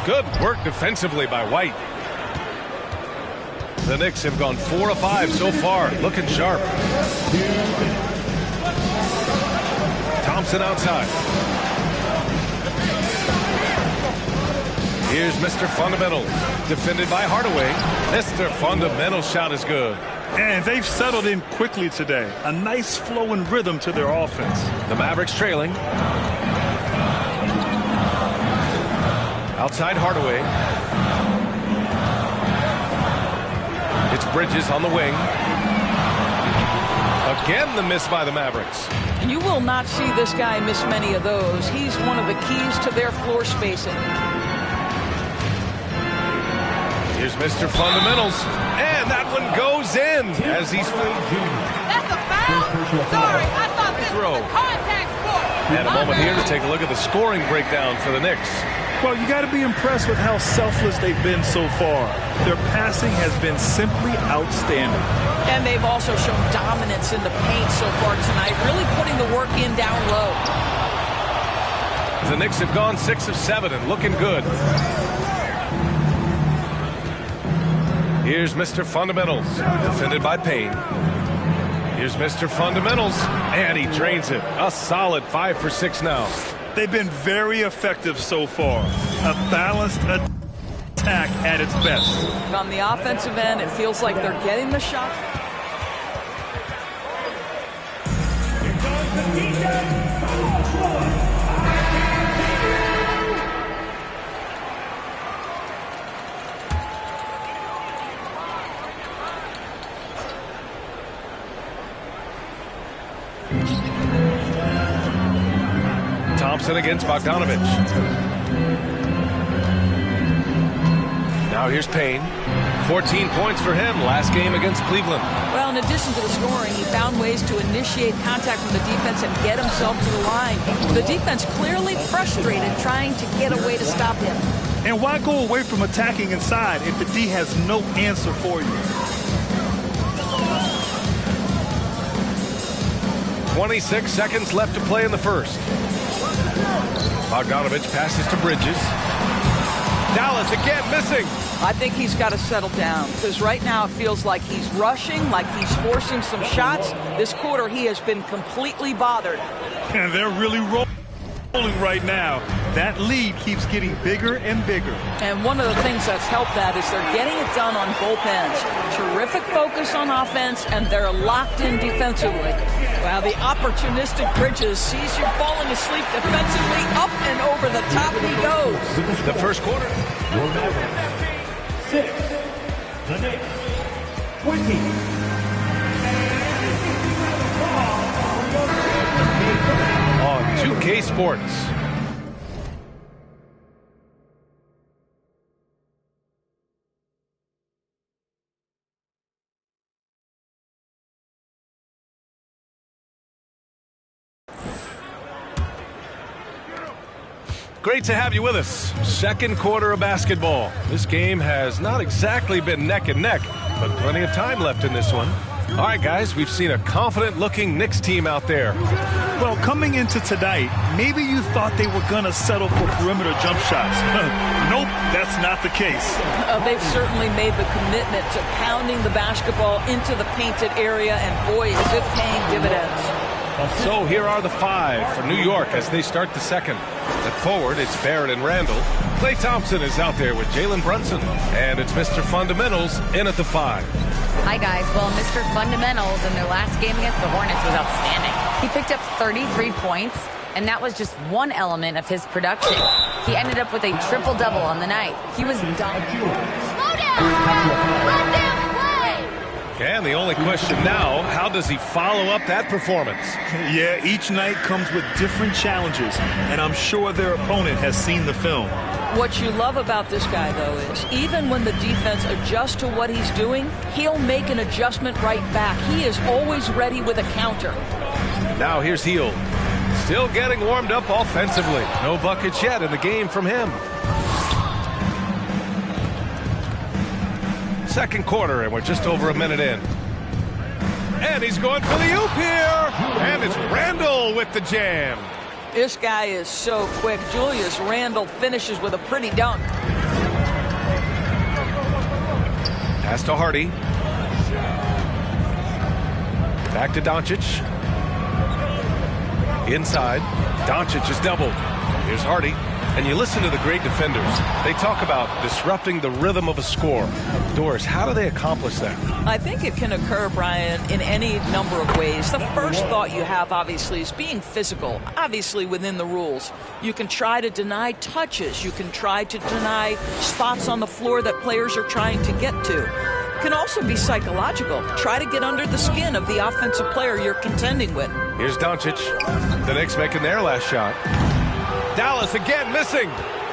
Good work defensively by White. The Knicks have gone 4 of 5 so far, looking sharp. Thompson outside. Here's Mr. Fundamentals, defended by Hardaway. Mr. Fundamental shot is good. And they've settled in quickly today. A nice flow and rhythm to their offense. The Mavericks trailing. Outside Hardaway. It's Bridges on the wing. Again, the miss by the Mavericks. And you will not see this guy miss many of those. He's one of the keys to their floor spacing. Here's Mr. Fundamentals. And that one goes in as he's... That's a foul? Sorry, I thought this was a contact sport. And a moment here to take a look at the scoring breakdown for the Knicks. Well, you got to be impressed with how selfless they've been so far. Their passing has been simply outstanding. And they've also shown dominance in the paint so far tonight, really putting the work in down low. The Knicks have gone 6 of 7 and looking good. Here's Mr. Fundamentals, defended by Payne. Here's Mr. Fundamentals, and he drains it. A solid 5 for 6 now. They've been very effective so far. A balanced attack at its best. On the offensive end, it feels like they're getting the shot. Thompson against Bogdanovich. Now here's Payne. 14 points for him last game against Cleveland. Well, in addition to the scoring, he found ways to initiate contact from the defense and get himself to the line. The defense clearly frustrated trying to get a way to stop him. And why go away from attacking inside if the D has no answer for you? 26 seconds left to play in the first. Bogdanovich passes to Bridges. Dallas again missing. I think he's got to settle down because right now it feels like he's rushing, like he's forcing some shots. This quarter he has been completely bothered. And they're really rolling right now. That lead keeps getting bigger and bigger. And one of the things that's helped that is they're getting it done on both ends. Terrific focus on offense, and they're locked in defensively. Well, the opportunistic Bridges sees you falling asleep defensively. Up and over the top he goes. The first quarter. 6. The Knicks. 20. On 2K Sports. Great to have you with us. Second quarter of basketball. This game has not exactly been neck and neck, but plenty of time left in this one. All right, guys, we've seen a confident-looking Knicks team out there. Well, coming into tonight, maybe you thought they were going to settle for perimeter jump shots. Nope, that's not the case. They've certainly made the commitment to pounding the basketball into the painted area, and boy, is it paying dividends. So here are the 5 for New York as they start the second. At forward, it's Barrett and Randall. Klay Thompson is out there with Jalen Brunson. And it's Mr. Fundamentals in at the 5. Hi, guys. Well, Mr. Fundamentals in their last game against the Hornets was outstanding. He picked up 33 points, and that was just one element of his production. He ended up with a triple-double on the night. He was dominant. Slow down! Let them play! And the only question now, how does he follow up that performance? Yeah, each night comes with different challenges, and I'm sure their opponent has seen the film. What you love about this guy, though, is even when the defense adjusts to what he's doing, he'll make an adjustment right back. He is always ready with a counter. Now here's Hield. Still getting warmed up offensively. No buckets yet in the game from him. Second quarter, and we're just over a minute in. And he's going for the oop here. And it's Randall with the jam. This guy is so quick. Julius Randle finishes with a pretty dunk. Pass to Hardy. Back to Doncic. Inside. Doncic is doubled. Here's Hardy. And you listen to the great defenders. They talk about disrupting the rhythm of a score. Doris, how do they accomplish that? I think it can occur, Brian, in any number of ways. The first thought you have, obviously, is being physical, obviously within the rules. You can try to deny touches. You can try to deny spots on the floor that players are trying to get to. It can also be psychological. Try to get under the skin of the offensive player you're contending with. Here's Doncic. The Knicks making their last shot. Dallas again missing.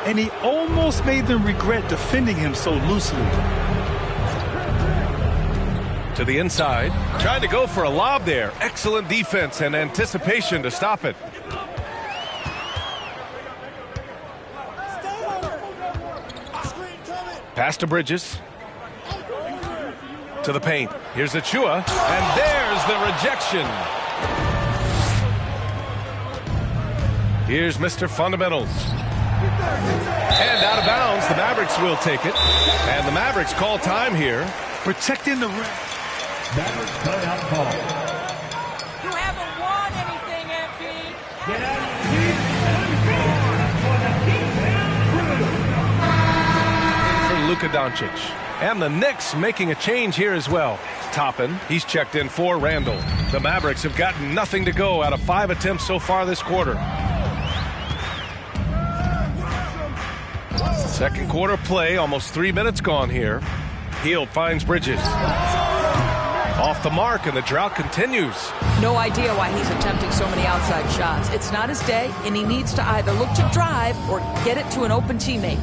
And he almost made them regret defending him so loosely. To the inside. Trying to go for a lob there. Excellent defense and anticipation to stop it. Pass to Bridges. To the paint. Here's Achua. And there's the rejection. Here's Mr. Fundamentals. And out of bounds, the Mavericks will take it. And the Mavericks call time here. Protecting the rim. Mavericks timeout call. You haven't won anything, MP. Get out for Luka Doncic. And the Knicks making a change here as well. Toppin, he's checked in for Randall. The Mavericks have gotten nothing to go out of 5 attempts so far this quarter. Second quarter play, almost 3 minutes gone here. Hield finds Bridges. Off the mark, and the drought continues. No idea why he's attempting so many outside shots. It's not his day, and he needs to either look to drive or get it to an open teammate.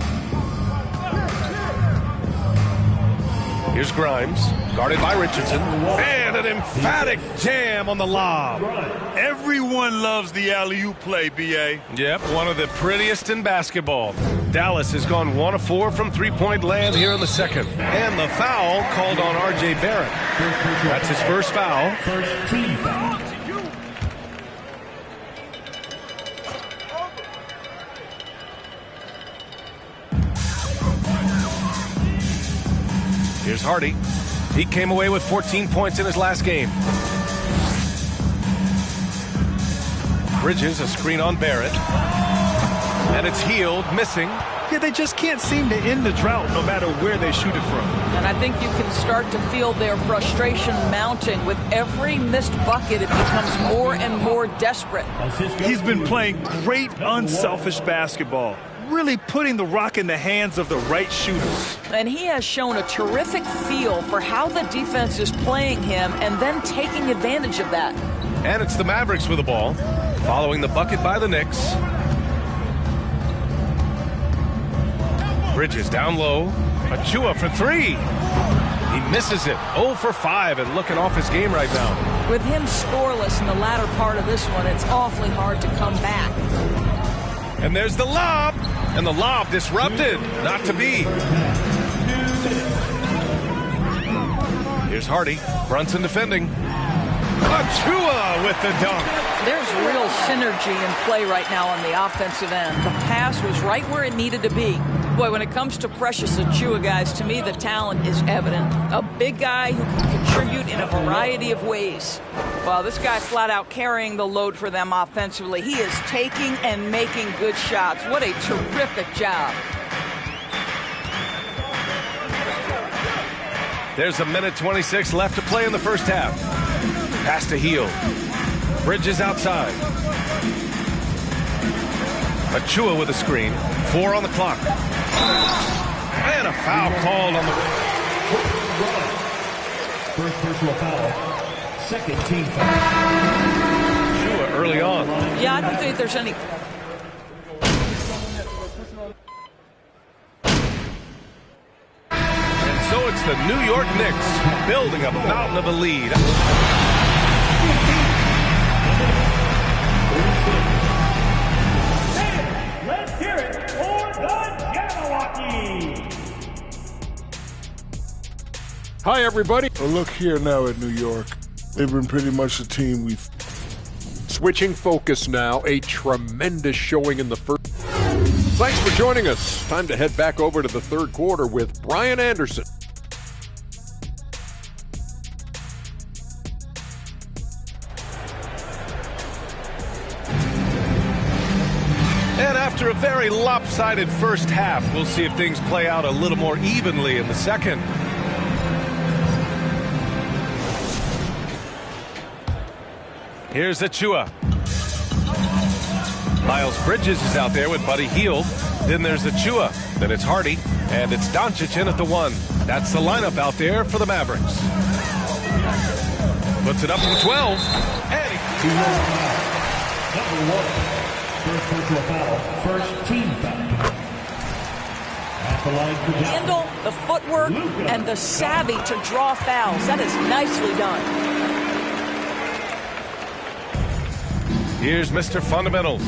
Here's Grimes, guarded by Richardson. And an emphatic jam on the lob. Everyone loves the alley-oop play, B.A. Yep, one of the prettiest in basketball. Dallas has gone 1 of 4 from three-point land here in the second. And the foul called on R.J. Barrett. That's his first foul. First team foul. Here's Hardy. He came away with 14 points in his last game. Bridges, a screen on Barrett. And it's Hield, missing. Yeah, they just can't seem to end the drought no matter where they shoot it from. And I think you can start to feel their frustration mounting. With every missed bucket, it becomes more and more desperate. He's been playing great, unselfish basketball. Really putting the rock in the hands of the right shooters. And he has shown a terrific feel for how the defense is playing him and then taking advantage of that. And it's the Mavericks with the ball, following the bucket by the Knicks. Bridges down low. Achua for 3. He misses it. 0 for 5 and looking off his game right now. With him scoreless in the latter part of this one, it's awfully hard to come back. And there's the lob. And the lob disrupted. Not to be. Here's Hardy. Brunson defending. Achua with the dunk. There's real synergy in play right now on the offensive end. The pass was right where it needed to be. Boy, when it comes to Precious Achua, guys, to me the talent is evident. A big guy who can contribute in a variety of ways. Well, this guy flat out carrying the load for them offensively. He is taking and making good shots. What a terrific job. There's 1:26 left to play in the first half. Pass to Hield. Bridges outside. Achua with a screen. 4 on the clock. And a foul called on the... First personal foul. Second team foul. Achua early on. Yeah, I don't think there's any... And so it's the New York Knicks building a mountain of a lead. Let's hear it for the Jabberwocky. Hi, everybody. Well, look here now at New York. They've been pretty much the team we've... Switching focus now, a tremendous showing in the first. Thanks for joining us. Time to head back over to the third quarter with Brian Anderson. And after a very lopsided first half. We'll see if things play out a little more evenly in the second. Here's Achua. Miles Bridges is out there with Buddy Hield. Then there's Achua. Then it's Hardy. And it's Doncic in at the 1. That's the lineup out there for the Mavericks. Puts it up from 12. And Number 1. First personal foul. First team foul. At the line for handle, the footwork, and the savvy to draw fouls. That is nicely done. Here's Mr. Fundamentals.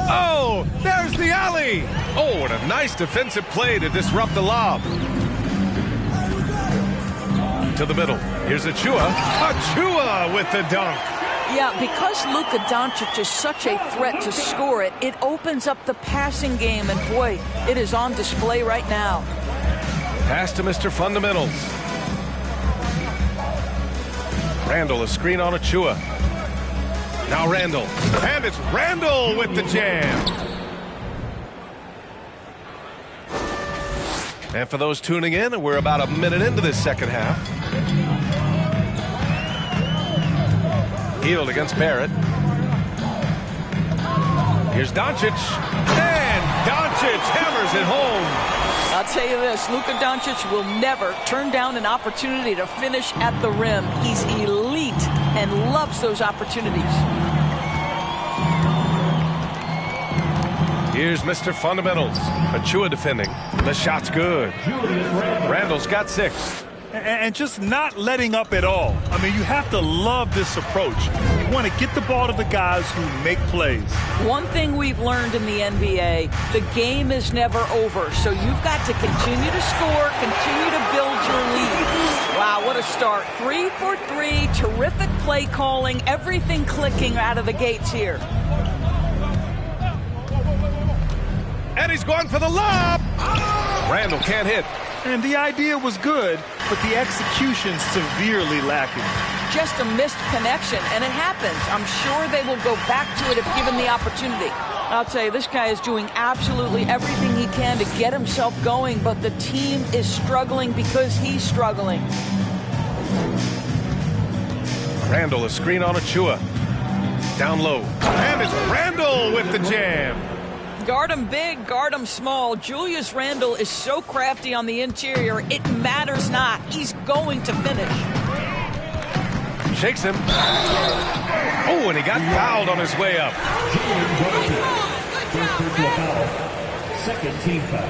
Oh, there's the alley. Oh, what a nice defensive play to disrupt the lob. To the middle. Here's Achua. Achua with the dunk. Yeah, because Luka Doncic is such a threat to score it, it opens up the passing game, and boy, it is on display right now. Pass to Mr. Fundamentals. Randall, a screen on Achua. Now Randall. And it's Randall with the jam. And for those tuning in, we're about a minute into this second half. Hield against Barrett. Here's Doncic. And Doncic hammers it home. I'll tell you this, Luka Doncic will never turn down an opportunity to finish at the rim. He's elite and loves those opportunities. Here's Mr. Fundamentals. Achua defending. The shot's good. Randall's got 6. And just not letting up at all. I mean, you have to love this approach. You want to get the ball to the guys who make plays. One thing we've learned in the NBA, the game is never over. So you've got to continue to score, continue to build your lead. Wow, what a start. 3 for 3, terrific play calling, everything clicking out of the gates here. And he's going for the lob. Randall can't hit. And the idea was good, but the execution severely lacking. Just a missed connection, and it happens. I'm sure they will go back to it if given the opportunity. I'll tell you, this guy is doing absolutely everything he can to get himself going, but the team is struggling because he's struggling. Randall, a screen on Achua. Down low. And it's Randall with the jam. Guard him big, guard him small. Julius Randle is so crafty on the interior, it matters not. He's going to finish. Shakes him. Oh, and he got fouled on his way up. Second team foul.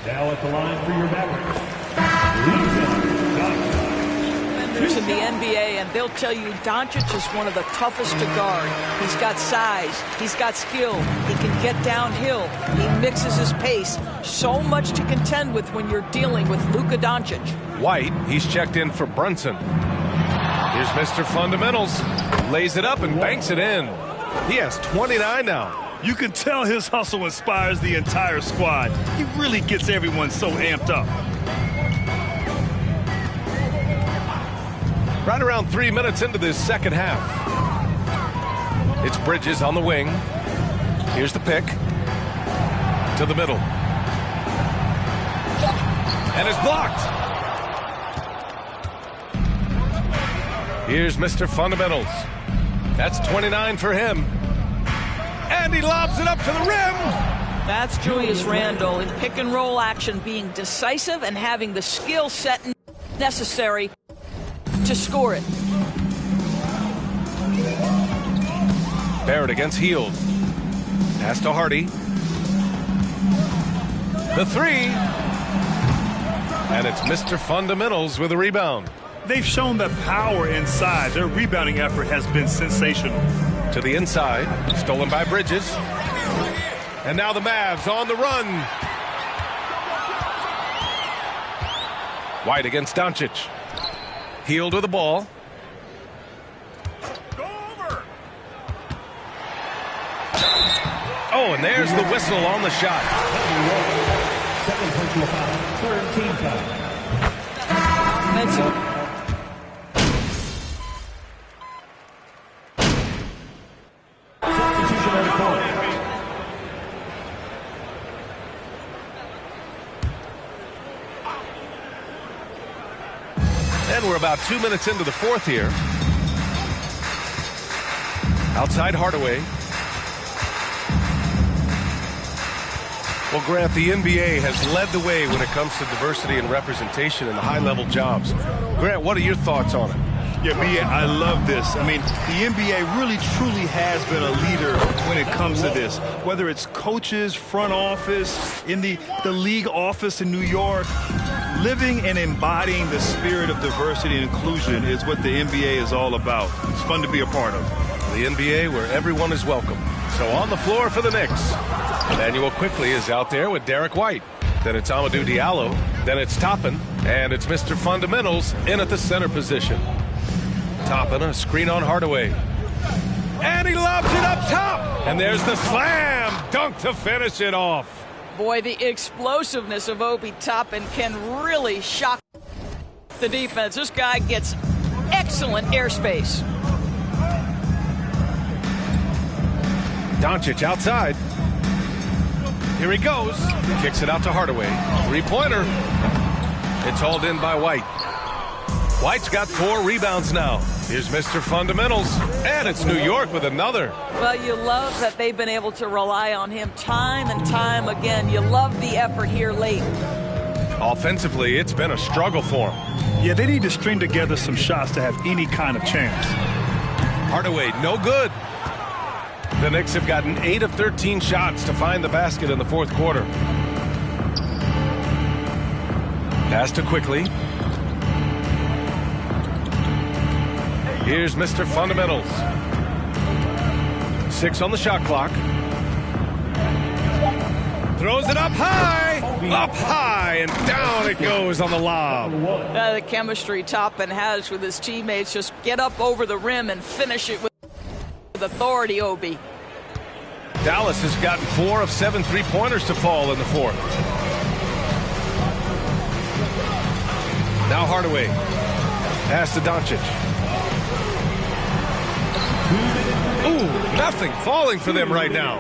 Now at the line for your Mavericks. In the NBA, and they'll tell you Doncic is one of the toughest to guard. He's got size, he's got skill, he can get downhill, he mixes his pace. So much to contend with when you're dealing with Luka Doncic. White, he's checked in for Brunson. Here's Mr. Fundamentals. Lays it up and banks it in. He has 29 now. You can tell his hustle inspires the entire squad. He really gets everyone so amped up. Right around 3 minutes into this second half. It's Bridges on the wing. Here's the pick. To the middle. And it's blocked. Here's Mr. Fundamentals. That's 29 for him. And he lobs it up to the rim. That's Julius Randle in pick and roll action, being decisive and having the skill set necessary to score it. Barrett against Hield. Pass to Hardy. The 3. And it's Mr. Fundamentals with a rebound. They've shown the power inside. Their rebounding effort has been sensational. To the inside. Stolen by Bridges. And now the Mavs on the run. White against Doncic. Hield with the ball. Go over. Oh, and there's the whistle on the shot. Second personal foul. Third team foul. we're about 2 minutes into the fourth here. Outside Hardaway. Well, Grant, the NBA has led the way when it comes to diversity and representation in the high-level jobs. Grant, what are your thoughts on it? Yeah, B.A., I love this. I mean, the NBA really, truly has been a leader when it comes to this. Whether it's coaches, front office, in the league office in New York, living and embodying the spirit of diversity and inclusion is what the NBA is all about. It's fun to be a part of. The NBA where everyone is welcome. So on the floor for the Knicks. Emmanuel Quickley is out there with Derek White. Then it's Amadou Diallo. Then it's Toppin. And it's Mr. Fundamentals in at the center position. Toppin, a screen on Hardaway. And he lobs it up top. And there's the slam dunk to finish it off. Boy, the explosiveness of Obi Toppin can really shock the defense. This guy gets excellent airspace. Doncic outside. Here he goes. Kicks it out to Hardaway. Three-pointer. It's hauled in by White. White's got 4 rebounds now. Here's Mr. Fundamentals. And it's New York with another. Well, you love that they've been able to rely on him time and time again. You love the effort here late. Offensively, it's been a struggle for him. Yeah, they need to string together some shots to have any kind of chance. Hardaway, no good. The Knicks have gotten 8 of 13 shots to find the basket in the fourth quarter. Pass to Quickley. Here's Mr. Fundamentals. 6 on the shot clock. Throws it up high, and down it goes on the lob. The chemistry Toppin has with his teammates. Just get up over the rim and finish it with authority, Obi. Dallas has gotten 4 of 7 three-pointers to fall in the fourth. Now Hardaway. Pass to Doncic. Ooh, nothing falling for them right now.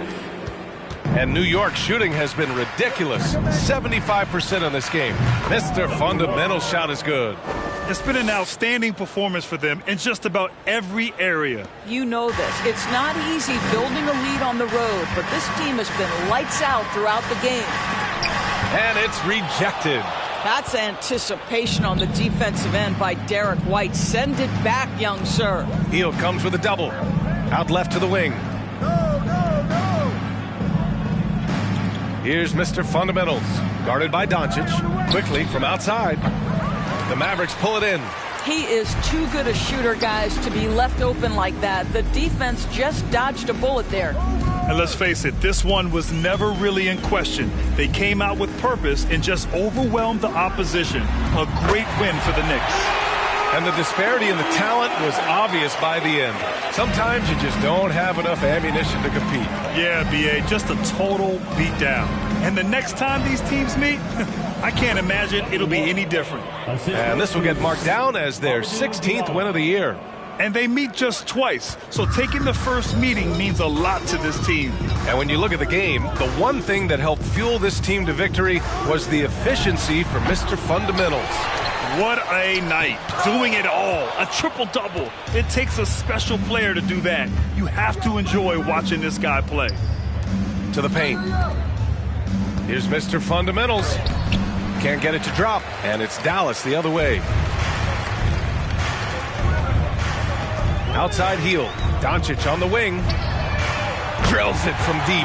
And New York's shooting has been ridiculous. 75% in this game. Mr. Fundamental shot is good. It's been an outstanding performance for them in just about every area. You know this. It's not easy building a lead on the road, but this team has been lights out throughout the game. And it's rejected. That's anticipation on the defensive end by Derek White. Send it back, young sir. Hill comes with a double. Out left to the wing. Here's Mr. Fundamentals. Guarded by Doncic. Quickly from outside. The Mavericks pull it in. He is too good a shooter, guys, to be left open like that. The defense just dodged a bullet there. And let's face it, this one was never really in question. They came out with purpose and just overwhelmed the opposition. A great win for the Knicks. And the disparity in the talent was obvious by the end. Sometimes you just don't have enough ammunition to compete. Yeah, B.A., just a total beatdown. And the next time these teams meet, I can't imagine it'll be any different. And this will get marked down as their 16th win of the year. And they meet just twice, so taking the first meeting means a lot to this team. And when you look at the game, the one thing that helped fuel this team to victory was the efficiency from Mr. Fundamentals. What a night. Doing it all. A triple-double. It takes a special player to do that. You have to enjoy watching this guy play. To the paint. Here's Mr. Fundamentals. Can't get it to drop, and it's Dallas the other way. Outside heel. Doncic on the wing. Drills it from deep.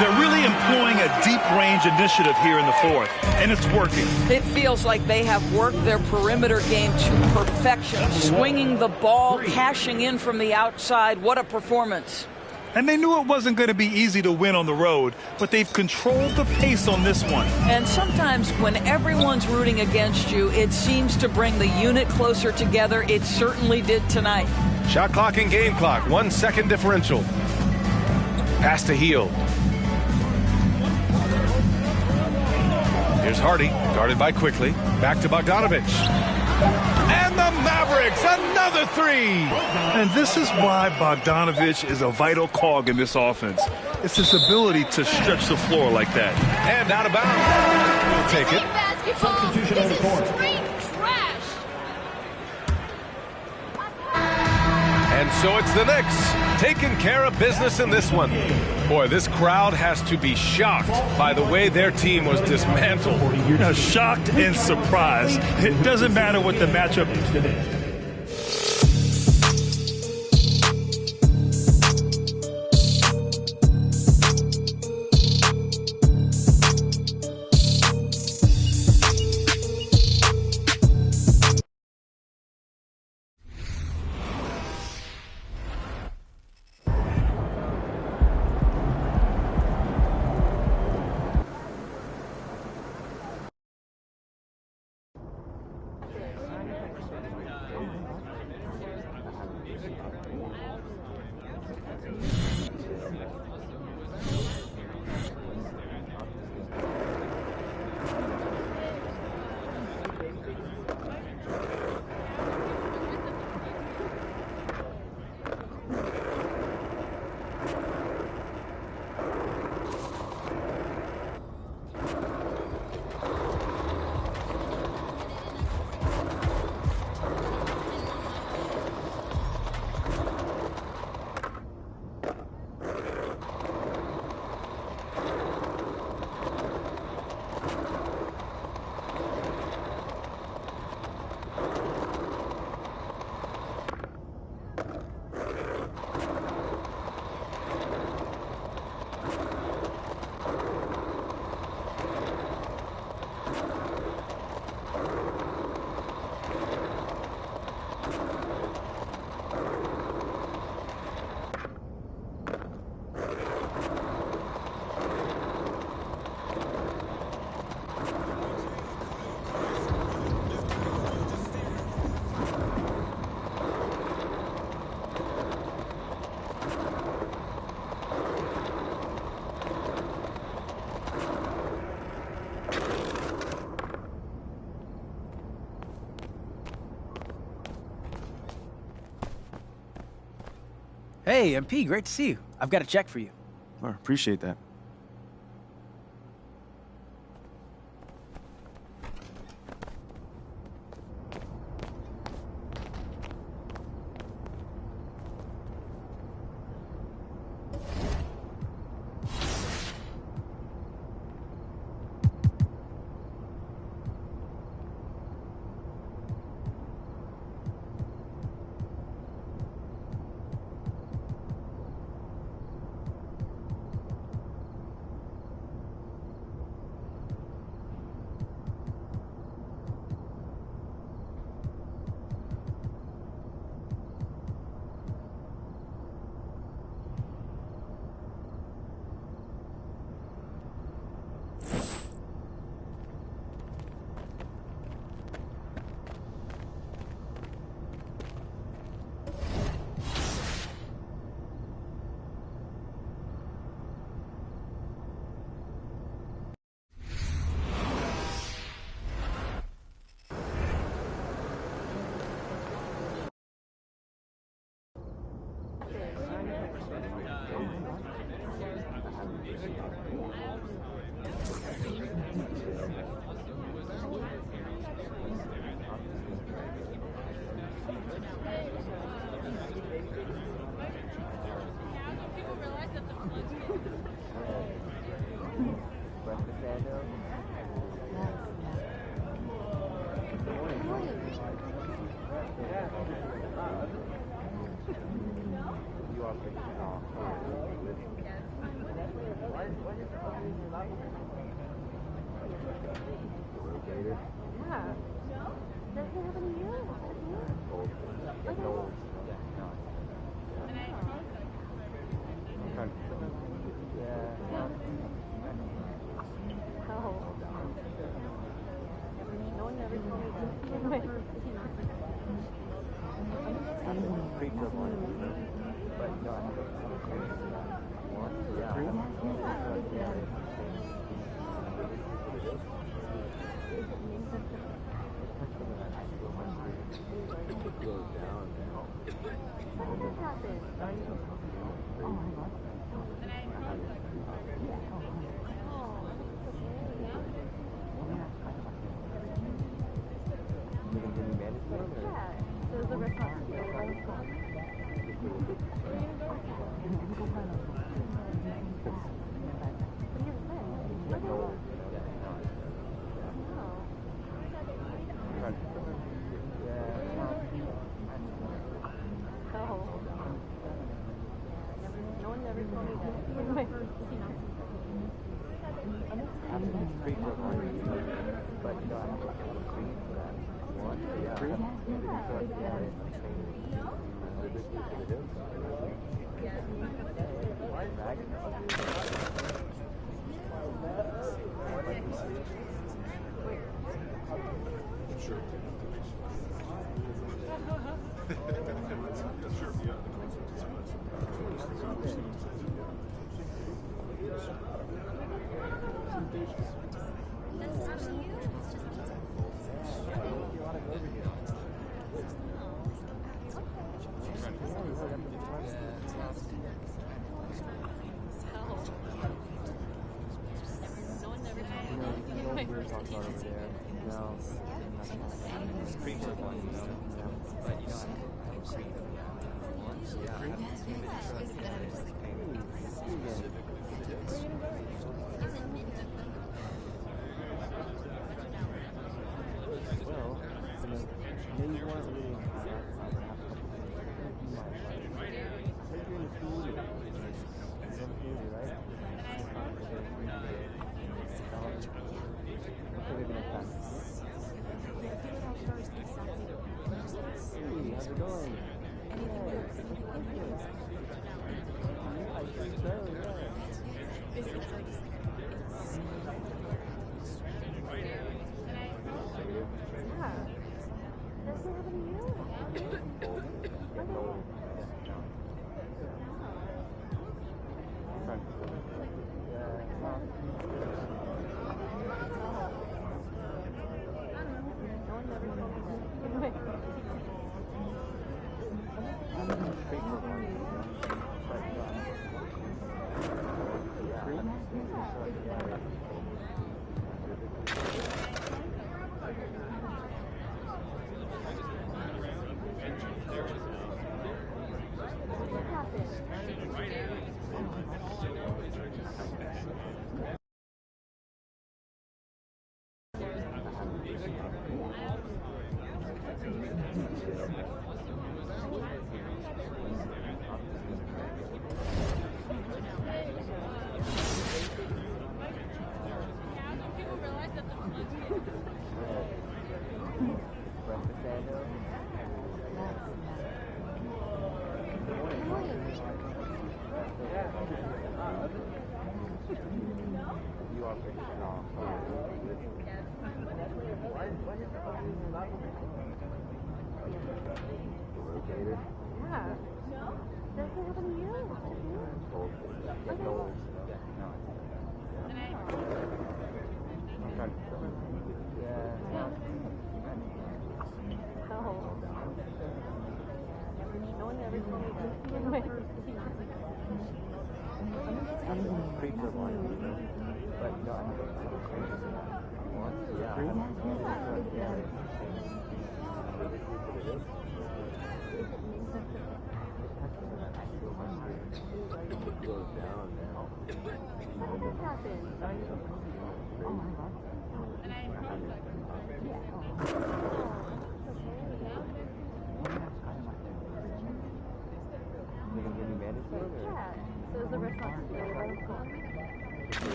They're really employing a deep-range initiative here in the fourth, and it's working. It feels like they have worked their perimeter game to perfection. Swinging the ball, cashing in from the outside. What a performance. And they knew it wasn't going to be easy to win on the road, but they've controlled the pace on this one. And sometimes when everyone's rooting against you, it seems to bring the unit closer together. It certainly did tonight. Shot clock and game clock, 1 second differential. Pass to Heel. Here's Hardy, guarded by Quickley. Back to Bogdanovich. And the Mavericks, another three! And this is why Bogdanovich is a vital cog in this offense. It's his ability to stretch the floor like that. And out of bounds. We'll take it. Substitution on the court. And so it's the Knicks taking care of business in this one. Boy, this crowd has to be shocked by the way their team was dismantled. Shocked and surprised. It doesn't matter what the matchup is. Hey, MP, great to see you. I've got a check for you. Oh, appreciate that.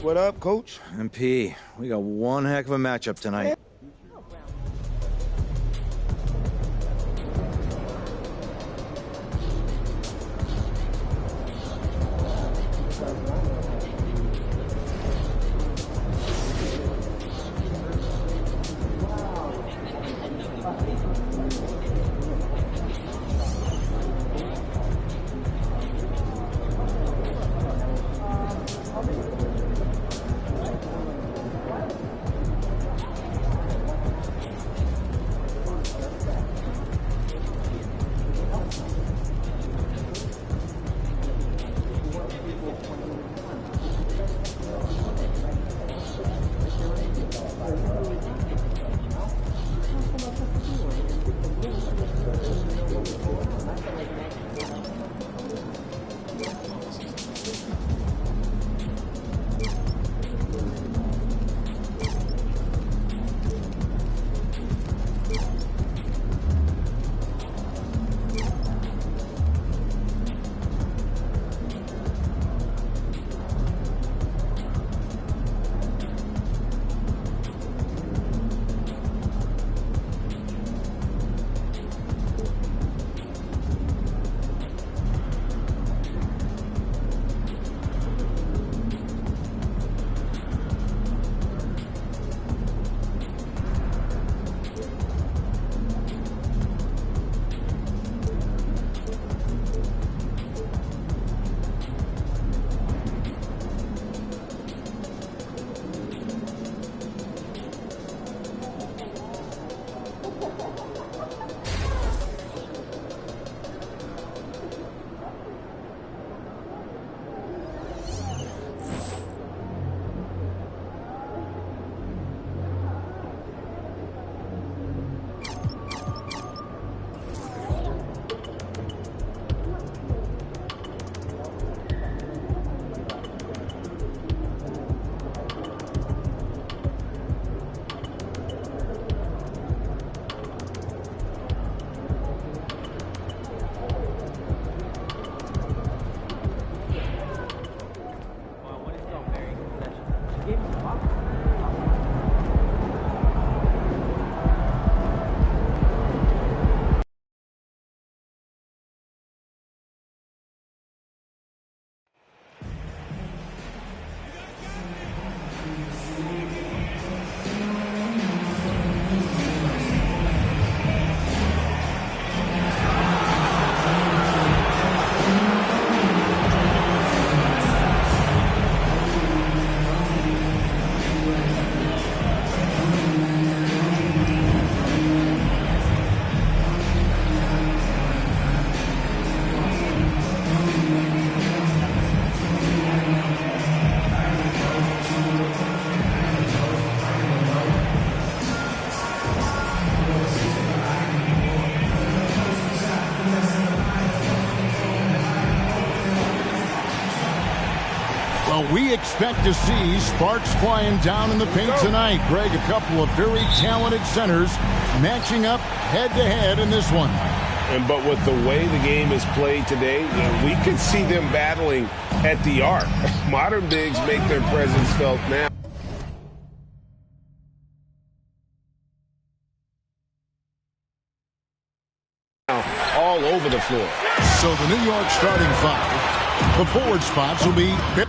What up, Coach? MP, we got one heck of a matchup tonight. Well, we expect to see sparks flying down in the paint tonight. Greg, a couple of very talented centers matching up head-to-head in this one. But with the way the game is played today, we could see them battling at the arc. Modern bigs make their presence felt now. All over the floor. So the New York starting five. The forward spots will be Barrett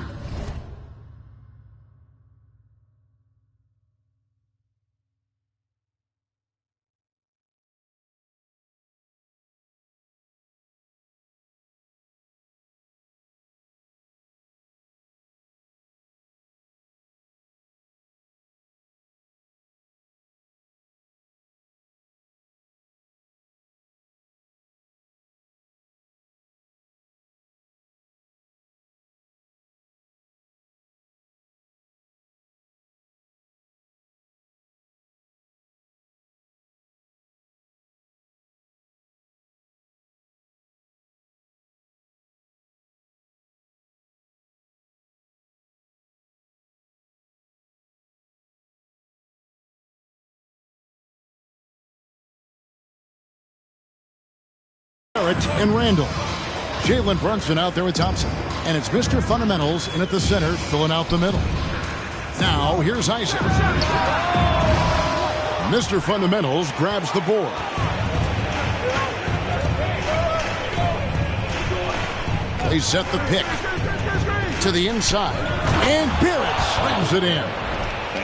and Randall. Jalen Brunson out there with Thompson. And it's Mr. Fundamentals in at the center, filling out the middle. Now, here's Isaac. Mr. Fundamentals grabs the board. They set the pick to the inside. And Barrett slams it in.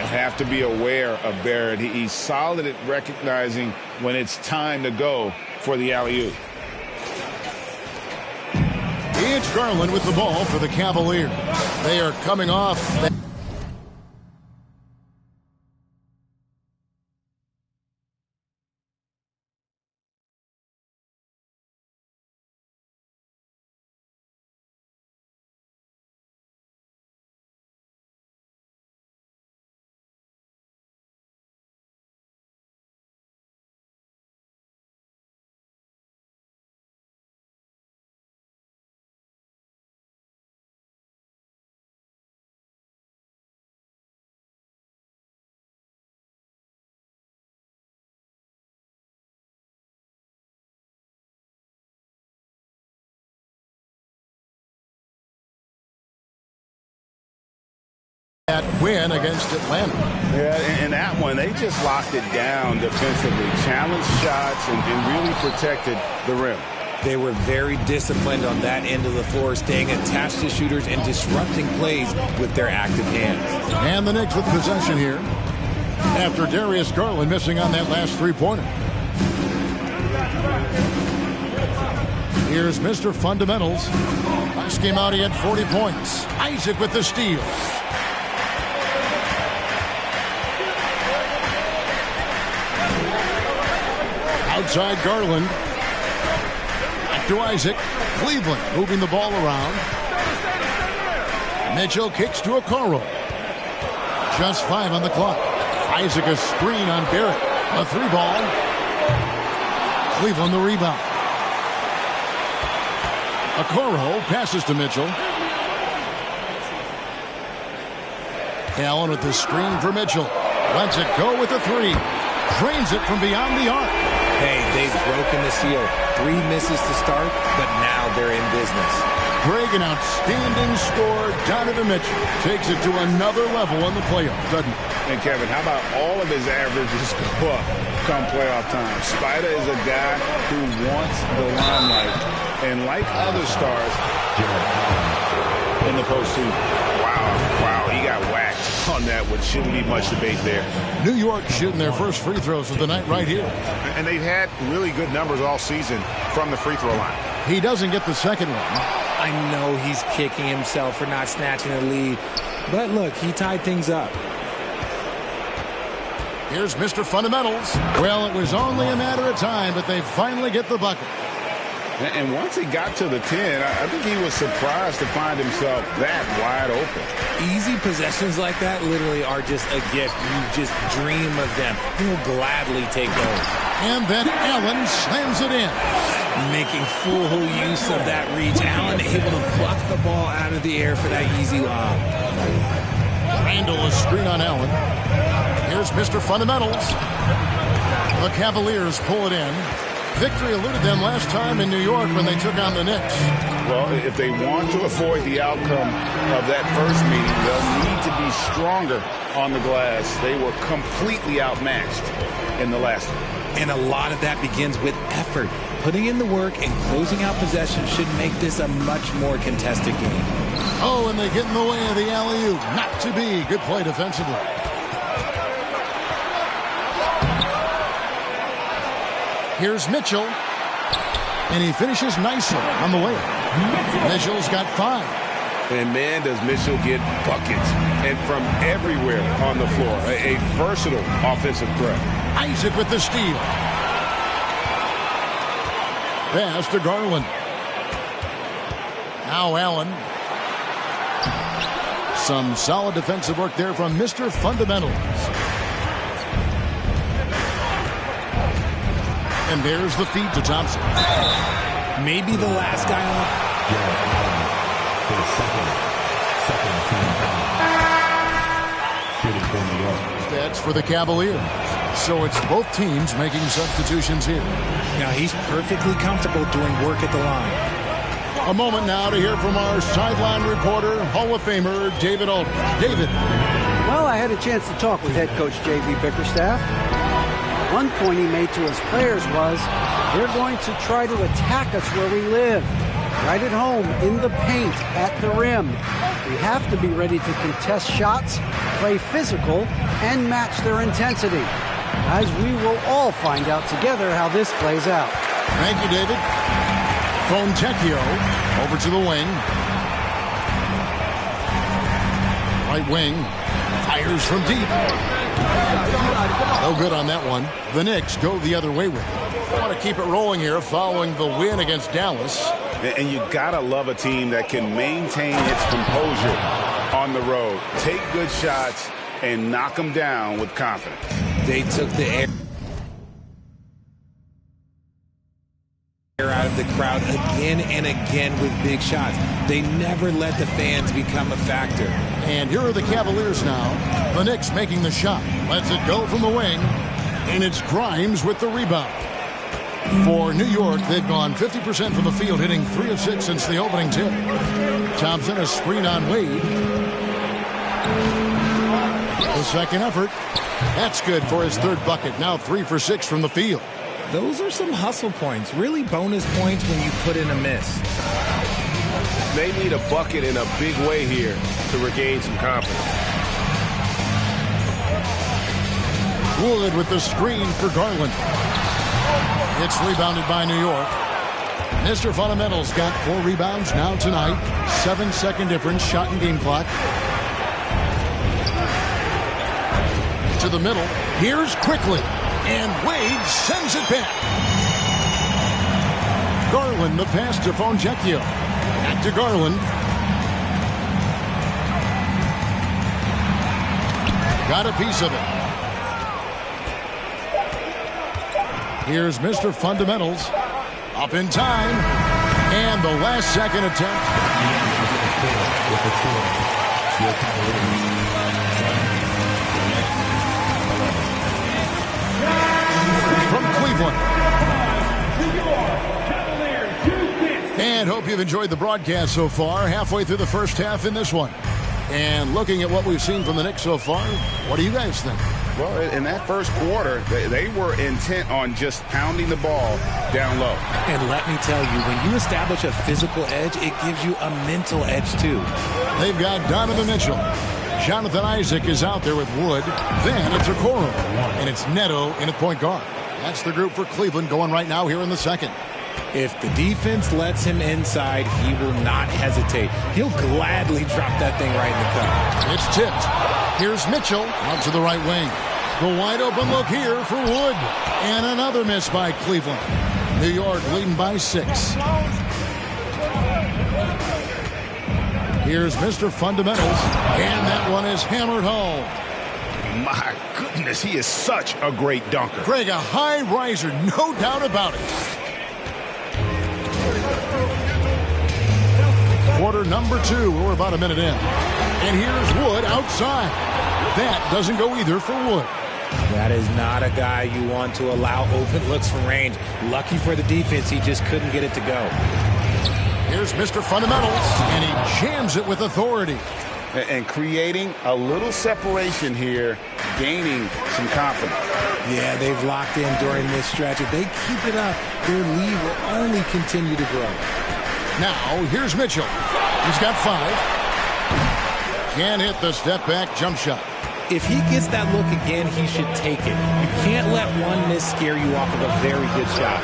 Have to be aware of Barrett. He's solid at recognizing when it's time to go for the alley-oop. It's Garland with the ball for the Cavaliers. They are coming off. That win against Atlanta. Yeah, in that one, they just locked it down defensively, challenged shots, and really protected the rim. They were very disciplined on that end of the floor, staying attached to shooters and disrupting plays with their active hands. And the Knicks with possession here after Darius Garland missing on that last three-pointer. Here's Mr. Fundamentals. Last game out, he had 40 points. Isaac with the steal. Outside Garland. Back to Isaac. Cleveland moving the ball around. Mitchell kicks to Okoro. Just 5 on the clock. Isaac a screen on Barrett. A 3-ball. Cleveland the rebound. Okoro passes to Mitchell. Allen with the screen for Mitchell. Lets it go with a 3. Drains it from beyond the arc. Hey, they've broken the seal. 3 misses to start, but now they're in business. Greg, an outstanding score. Donovan Mitchell takes it to another level in the playoffs, doesn't he? And Kevin, how about all of his averages go up come playoff time? Spider is a guy who wants the limelight. And like other stars in the postseason. Wow, he got whacked on that, which shouldn't be much debate there. New York shooting their first free throws of the night right here. And they've had really good numbers all season from the free throw line. He doesn't get the second one. I know he's kicking himself for not snatching the lead. But look, he tied things up. Here's Mr. Fundamentals. Well, it was only a matter of time, but they finally get the bucket. And once he got to the 10, I think he was surprised to find himself that wide open. Easy possessions like that literally are just a gift. You just dream of them. He'll gladly take those. And then Allen slams it in. Making full use of that reach. Allen able to buck the ball out of the air for that easy lob. Randall is screen on Allen. Here's Mr. Fundamentals. The Cavaliers pull it in. Victory eluded them last time in New York when they took on the Knicks. Well, if they want to avoid the outcome of that first meeting, they'll need to be stronger on the glass. They were completely outmatched in the last one. And a lot of that begins with effort. Putting in the work and closing out possession should make this a much more contested game. Oh, and they get in the way of the alley-oop. Not to be. Good play defensively. Here's Mitchell. And he finishes nicely on the way. Mitchell's got 5. And man, does Mitchell get buckets. And from everywhere on the floor. A versatile offensive threat. Isaac with the steal. Pass to Garland. Now Allen. Some solid defensive work there from Mr. Fundamentals. And there's the feed to Thompson. Maybe the last guy on the... That's for the Cavaliers. So it's both teams making substitutions here. Now he's perfectly comfortable doing work at the line. A moment now to hear from our sideline reporter, Hall of Famer David Aldridge. David. Well, I had a chance to talk with head coach J.B. Bickerstaff. One point he made to his players was, they're going to try to attack us where we live. Right at home, in the paint, at the rim. We have to be ready to contest shots, play physical, and match their intensity. As we will all find out together how this plays out. Thank you, David. Fontecchio over to the wing. Right wing. Fires from deep. No good on that one. The Knicks go the other way with it. I want to keep it rolling here following the win against Dallas. And you gotta love a team that can maintain its composure on the road. Take good shots and knock them down with confidence. They took the air out of the crowd again and again with big shots. They never let the fans become a factor. And here are the Cavaliers now. The Knicks making the shot. Lets it go from the wing. And it's Grimes with the rebound. For New York, they've gone 50% from the field, hitting 3 of 6 since the opening tip. Thompson, a screen on Wade. The second effort. That's good for his 3rd bucket. Now 3 for 6 from the field. Those are some hustle points. Really bonus points when you put in a miss. They need a bucket in a big way here to regain some confidence. Wood with the screen for Garland. It's rebounded by New York. Mr. Fundamentals got 4 rebounds now tonight. 7-second difference, shot and game clock. To the middle. Here's quickly. And Wade sends it back. Garland, the pass to Fontecchio. Back to Garland. Got a piece of it. Here's Mr. Fundamentals. Up in time. And the last second attempt. From Cleveland. And hope you've enjoyed the broadcast so far. Halfway through the first half in this one. And looking at what we've seen from the Knicks so far, what do you guys think? Well, in that first quarter, they were intent on just pounding the ball down low. And let me tell you, when you establish a physical edge, it gives you a mental edge, too. They've got Donovan Mitchell. Jonathan Isaac is out there with Wood. Then it's Okoro. And it's Neto in at point guard. That's the group for Cleveland going right now here in the second. If the defense lets him inside, he will not hesitate. He'll gladly drop that thing right in the cup. It's tipped. Here's Mitchell out to the right wing. The wide open look here for Wood. And another miss by Cleveland. New York leading by 6. Here's Mr. Fundamentals. And that one is hammered home. My goodness, he is such a great dunker. Greg, a high riser, no doubt about it. quarter number 2. We're about a minute in. And here's Wood outside. That doesn't go either for Wood. That is not a guy you want to allow open looks from range. Lucky for the defense, he just couldn't get it to go. Here's Mr. Fundamentals, and he jams it with authority. And creating a little separation here, gaining some confidence. Yeah, they've locked in during this stretch. If they keep it up, their lead will only continue to grow. Now, here's Mitchell. He's got 5. Can't hit the step-back jump shot. If he gets that look again, he should take it. You can't let one miss scare you off of a very good shot.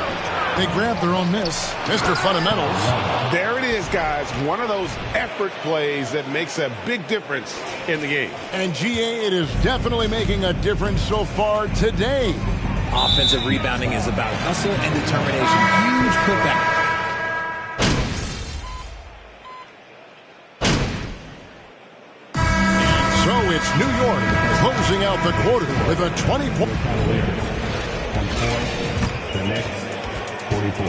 They grab their own miss. Mr. Fundamentals. There it is, guys. One of those effort plays that makes a big difference in the game. And GA, it is definitely making a difference so far today. Offensive rebounding is about hustle and determination. Huge putback. So it's New York closing out the quarter with a 20-point. The next 44.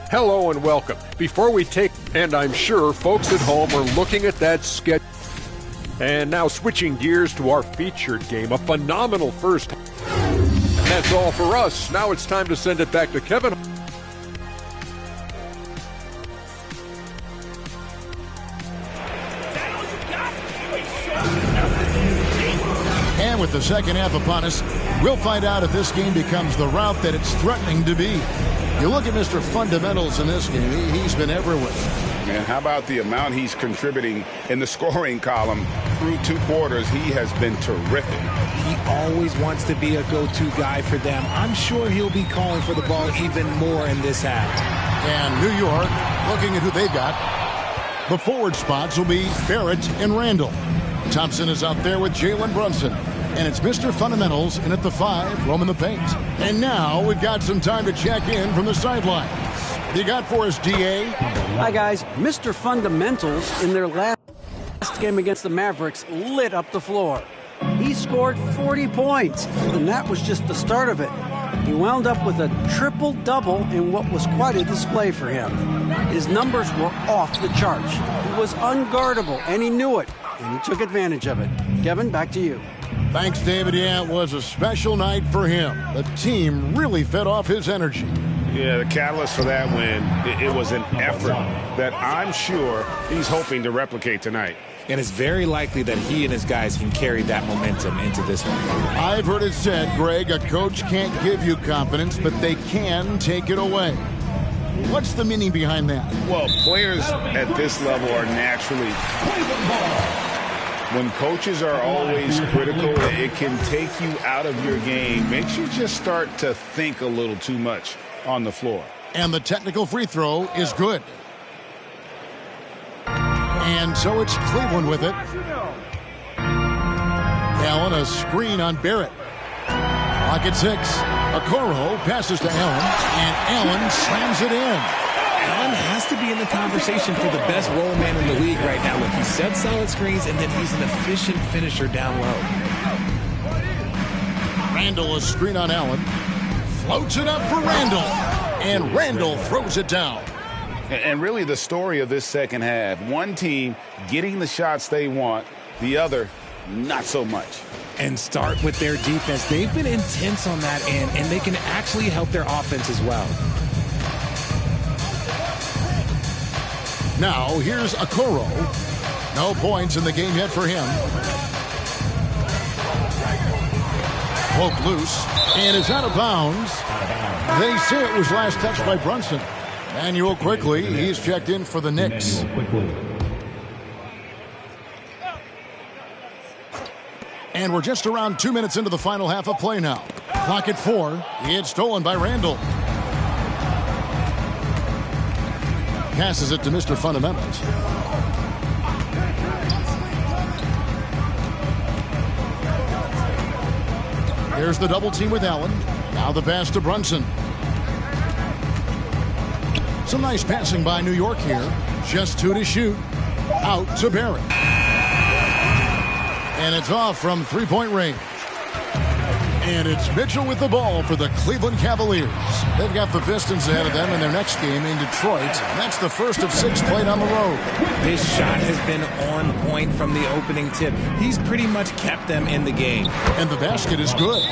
Hello and welcome. Before we take, and I'm sure folks at home are looking at that sketch. And now switching gears to our featured game, a phenomenal first. And that's all for us. Now it's time to send it back to Kevin. And with the second half upon us, we'll find out if this game becomes the route that it's threatening to be. You look at Mr. Fundamentals in this game, he's been everywhere. And how about the amount he's contributing in the scoring column through 2 quarters? He has been terrific. He always wants to be a go-to guy for them. I'm sure he'll be calling for the ball even more in this half. And New York, looking at who they've got, the forward spots will be Barrett and Randall. Thompson is out there with Jalen Brunson. And it's Mr. Fundamentals in at the 5, roaming the paint. And now we've got some time to check in from the sidelines. What do you got for us, DA? Hi, guys. Mr. Fundamentals, in their last game against the Mavericks, lit up the floor. He scored 40 points, and that was just the start of it. He wound up with a triple-double in what was quite a display for him. His numbers were off the charts. He was unguardable, and he knew it, and he took advantage of it. Kevin, back to you. Thanks, David. Yeah, it was a special night for him. The team really fed off his energy. Yeah, the catalyst for that win, it was an effort that I'm sure he's hoping to replicate tonight. And it's very likely that he and his guys can carry that momentum into this one. I've heard it said, Greg, a coach can't give you confidence, but they can take it away. What's the meaning behind that? Well, players at this level are naturally... When coaches are always critical, it can take you out of your game. Makes you just start to think a little too much on the floor. And the technical free throw is good. And so it's Cleveland with it. Allen, a screen on Barrett. Clock at 6. Okoro passes to Allen, and Allen slams it in. Allen has to be in the conversation for the best roll man in the league right now. Look, he sets solid screens, and then he's an efficient finisher down low. Randall, a screen on Allen. Floats it up for Randall. And Randall throws it down. And really the story of this second half, one team getting the shots they want, the other not so much. And start with their defense. They've been intense on that end, and they can actually help their offense as well. Now, here's Okoro. No points in the game yet for him. Poke loose, and is out of bounds. They say it was last touched by Brunson. Manuel quickly, he's checked in for the Knicks. And we're just around 2 minutes into the final half of play now. Clock at 4. It's stolen by Randall. Passes it to Mr. Fundamentals. Here's the double team with Allen. Now the pass to Brunson. Some nice passing by New York here. Just 2 to shoot. Out to Barrett. And it's off from 3-point range. And it's Mitchell with the ball for the Cleveland Cavaliers. They've got the Pistons ahead of them in their next game in Detroit. That's the first of 6 played on the road. His shot has been on point from the opening tip. He's pretty much kept them in the game. And the basket is good.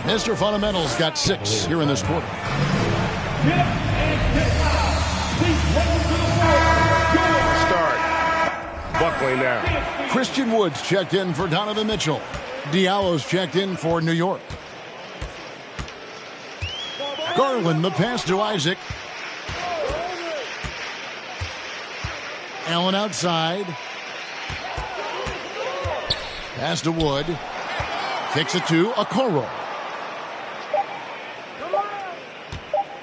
Mr. Fundamentals got 6 here in this quarter. Start. Buckling down. Christian Woods checked in for Donovan Mitchell. Diallo's checked in for New York. Garland, the pass to Isaac. Allen outside. Pass to Wood. Kicks it to Okoro.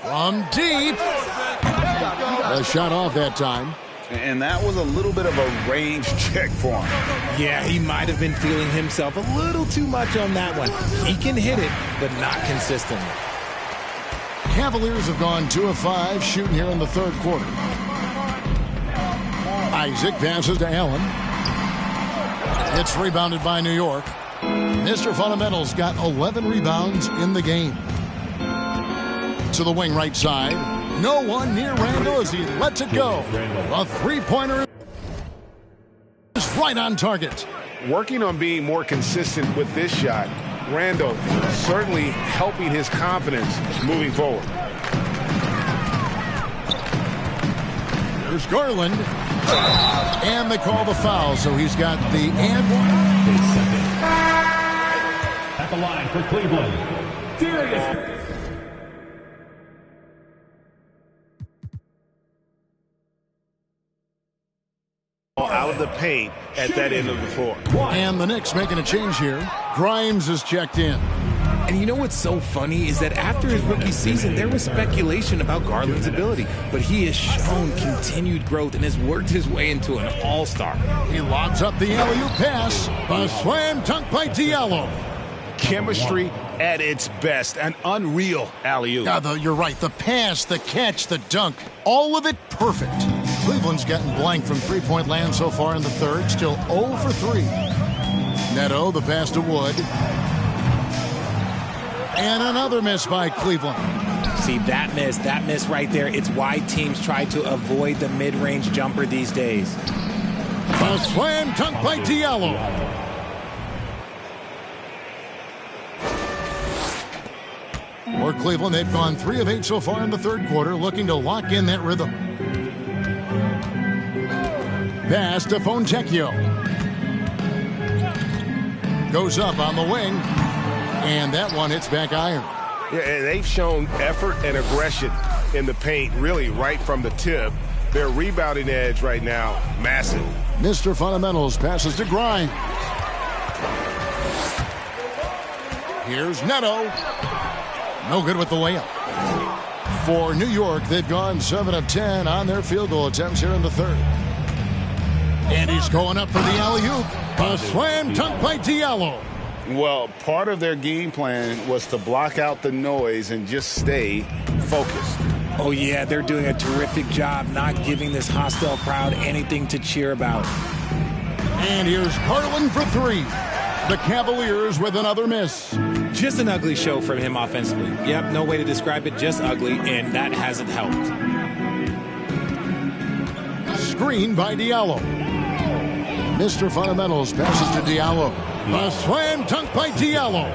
From deep. A shot off that time. And that was a little bit of a range check for him. Yeah, he might have been feeling himself a little too much on that one. He can hit it, but not consistently. Cavaliers have gone 2 of 5 shooting here in the third quarter. Isaac passes to Allen. It's rebounded by New York. Mr. Fundamentals got 11 rebounds in the game. To the wing right side. No one near Randall as he lets it go. A three-pointer is right on target. Working on being more consistent with this shot. Randall certainly helping his confidence moving forward. There's Garland. And they call the foul, so he's got the and one. At the line for Cleveland, Darius. Out of the paint at that end of the floor. And the Knicks making a change here. Grimes is checked in. And you know what's so funny is that after his rookie season, there was speculation about Garland's ability. But he has shown continued growth and has worked his way into an all-star. He lobs up the alley-oop pass. A slam dunk by Diallo. Chemistry at its best. An unreal alley-oop. You're right. The pass, the catch, the dunk. All of it perfect. Cleveland's gotten blank from three-point land so far in the third. Still 0 for 3. Neto, the pass to Wood. And another miss by Cleveland. See, that miss right there, it's why teams try to avoid the mid-range jumper these days. A slam dunk by Diallo. For Cleveland, they've gone 3 of 8 so far in the third quarter, looking to lock in that rhythm. Pass to Fontecchio. Goes up on the wing. And that one hits back iron. Yeah, they've shown effort and aggression in the paint, really right from the tip. Their rebounding edge right now, massive. Mr. Fundamentals passes to Grimes. Here's Neto. No good with the layup. For New York, they've gone 7 of 10 on their field goal attempts here in the third. And he's going up for the alley-oop. A slam dunk by Diallo. Well, part of their game plan was to block out the noise and just stay focused. Oh, yeah, they're doing a terrific job not giving this hostile crowd anything to cheer about. And here's Garland for 3. The Cavaliers with another miss. Just an ugly show from him offensively. Yep, no way to describe it, just ugly, and that hasn't helped. Screen by Diallo. Mr. Fundamentals passes to Diallo. A slam dunk by Diallo.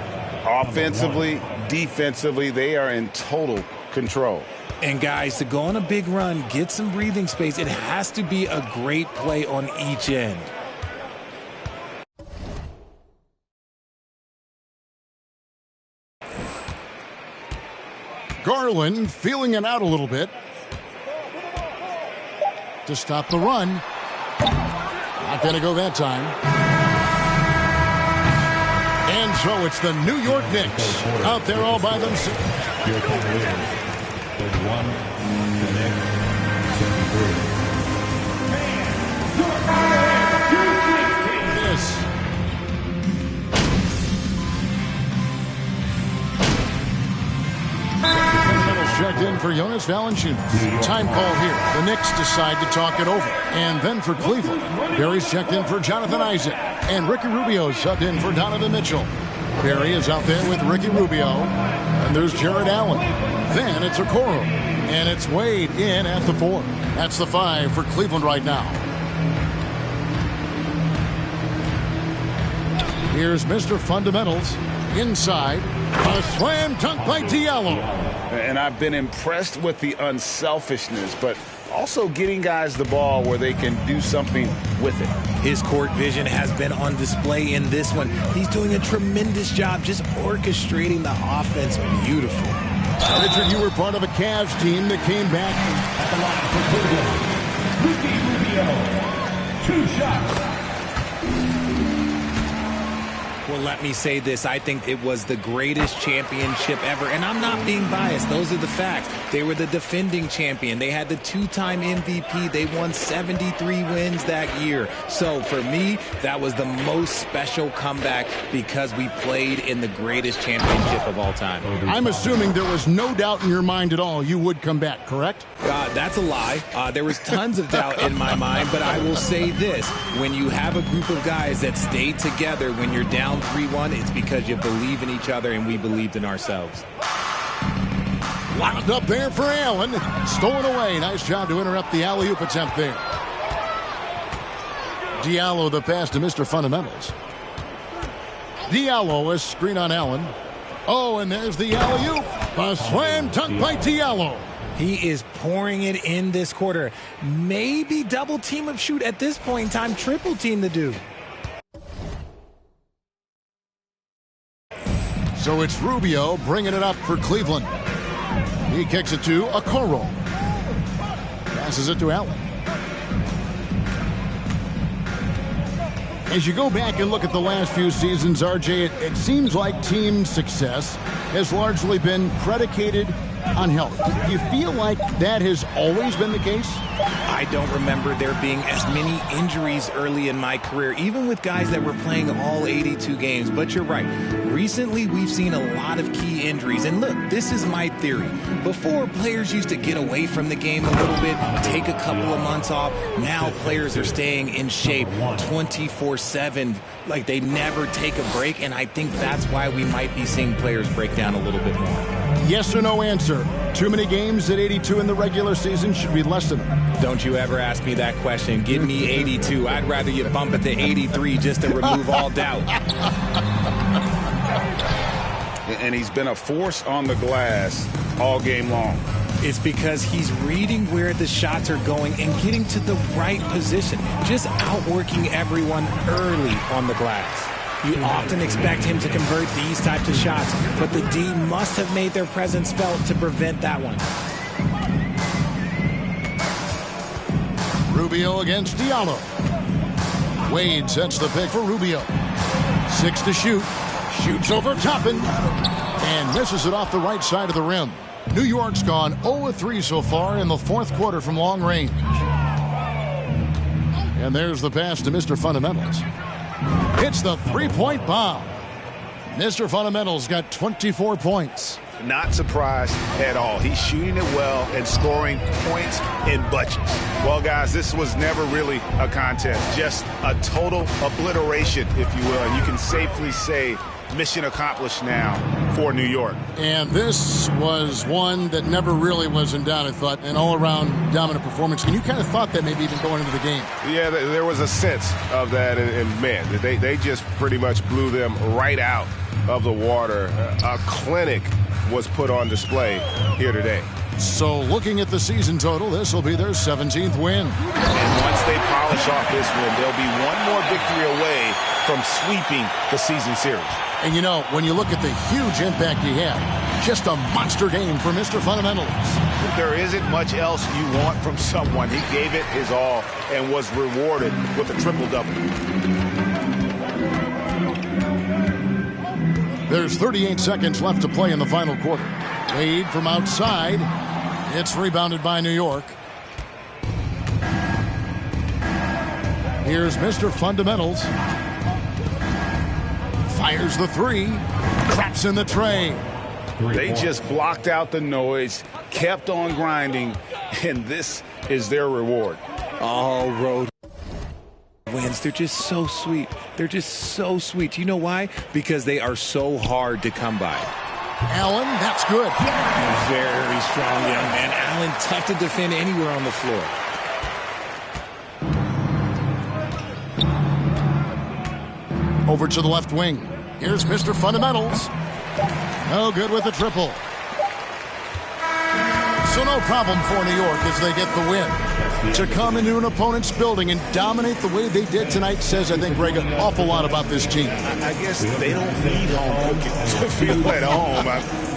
Offensively, defensively, they are in total control. And guys, to go on a big run, get some breathing space, it has to be a great play on each end. Garland feeling it out a little bit to stop the run. Not going to go that time. And so it's the New York Knicks out there all by themselves. Your Cavaliers. There's 1, the Knicks, 73. This. Checked in for Jonas Valanciunas. Time call here. The Knicks decide to talk it over. And then for Cleveland, Barry's checked in for Jonathan Isaac. And Ricky Rubio subbed in for Donovan Mitchell. Barry is out there with Ricky Rubio. And there's Jared Allen. Then it's Okoro. And it's Wade in at the 4. That's the 5 for Cleveland right now. Here's Mr. Fundamentals inside. A slam dunk by Diallo. And I've been impressed with the unselfishness, but also getting guys the ball where they can do something with it. His court vision has been on display in this one. He's doing a tremendous job just orchestrating the offense beautifully. Richard, you were part of a Cavs team that came back at the line for Cleveland. Ricky Rubio, 2 shots. Well, let me say this. I think it was the greatest championship ever. And I'm not being biased. Those are the facts. They were the defending champion. They had the 2-time MVP. They won 73 wins that year. So for me, that was the most special comeback because we played in the greatest championship of all time. I'm assuming there was no doubt in your mind at all you would come back, correct? That's a lie. There was tons of doubt in my mind, but I will say this. When you have a group of guys that stay together when you're down 3-1, it's because you believe in each other and we believed in ourselves. Locked up there for Allen. Stolen away. Nice job to interrupt the alley-oop attempt there. Diallo the pass to Mr. Fundamentals. Diallo a screen on Allen. Oh, and there's the alley-oop. A slam dunk by Diallo. He is pouring it in this quarter. Maybe double team of shoot at this point in time. Triple team the dude. So it's Rubio bringing it up for Cleveland. He kicks it to Okoro. Passes it to Allen. As you go back and look at the last few seasons, RJ, it seems like team success has largely been predicated on health. Do you feel like that has always been the case? I don't remember there being as many injuries early in my career, even with guys that were playing all 82 games. But you're right. Recently, we've seen a lot of key injuries. And look, this is my theory. Before, players used to get away from the game a little bit, take a couple of months off. Now, players are staying in shape 24/7, like they never take a break. And I think that's why we might be seeing players break down a little bit more. Yes or no answer. Too many games at 82 in the regular season. Should we lessen them? Don't you ever ask me that question. Give me 82. I'd rather you bump it to 83 just to remove all doubt. And he's been a force on the glass all game long. It's because he's reading where the shots are going and getting to the right position. Just outworking everyone early on the glass. You often expect him to convert these types of shots, but the D must have made their presence felt to prevent that one. Rubio against Diallo. Wade sets the pick for Rubio. 6 to shoot. Shoots over Toppin and misses it off the right side of the rim. New York's gone 0-3 so far in the 4th quarter from long range. And there's the pass to Mr. Fundamentals. It's the 3-point bomb. Mr. Fundamentals got 24 points. Not surprised at all. He's shooting it well and scoring points in bunches. Well, guys, this was never really a contest. Just a total obliteration, if you will. And you can safely say mission accomplished now for New York. And this was one that never really was in doubt, I thought. An all-around dominant performance. And you kind of thought that maybe even going into the game. Yeah, there was a sense of that. And man, they just pretty much blew them right out of the water. A clinic was put on display here today. So looking at the season total, this will be their 17th win. And once they polish off this win, they'll be one more victory away from sweeping the season series. And you know, when you look at the huge impact he had, just a monster game for Mr. Fundamentals. There isn't much else you want from someone. He gave it his all and was rewarded with a triple-double. There's 38 seconds left to play in the final quarter. Wade from outside. It's rebounded by New York. Here's Mr. Fundamentals. Fires the 3. Traps in the tray. They just blocked out the noise, kept on grinding, and this is their reward. All road wins things, they're just so sweet. They're just so sweet. You know why? Because they are so hard to come by. Allen, that's good. Very strong young man. Allen, tough to defend anywhere on the floor. Over to the left wing. Here's Mr. Fundamentals. No good with the triple. So no problem for New York as they get the win. To come into an opponent's building and dominate the way they did tonight says, I think, Greg, an awful lot about this team. I guess they don't need home cooking to feel at home.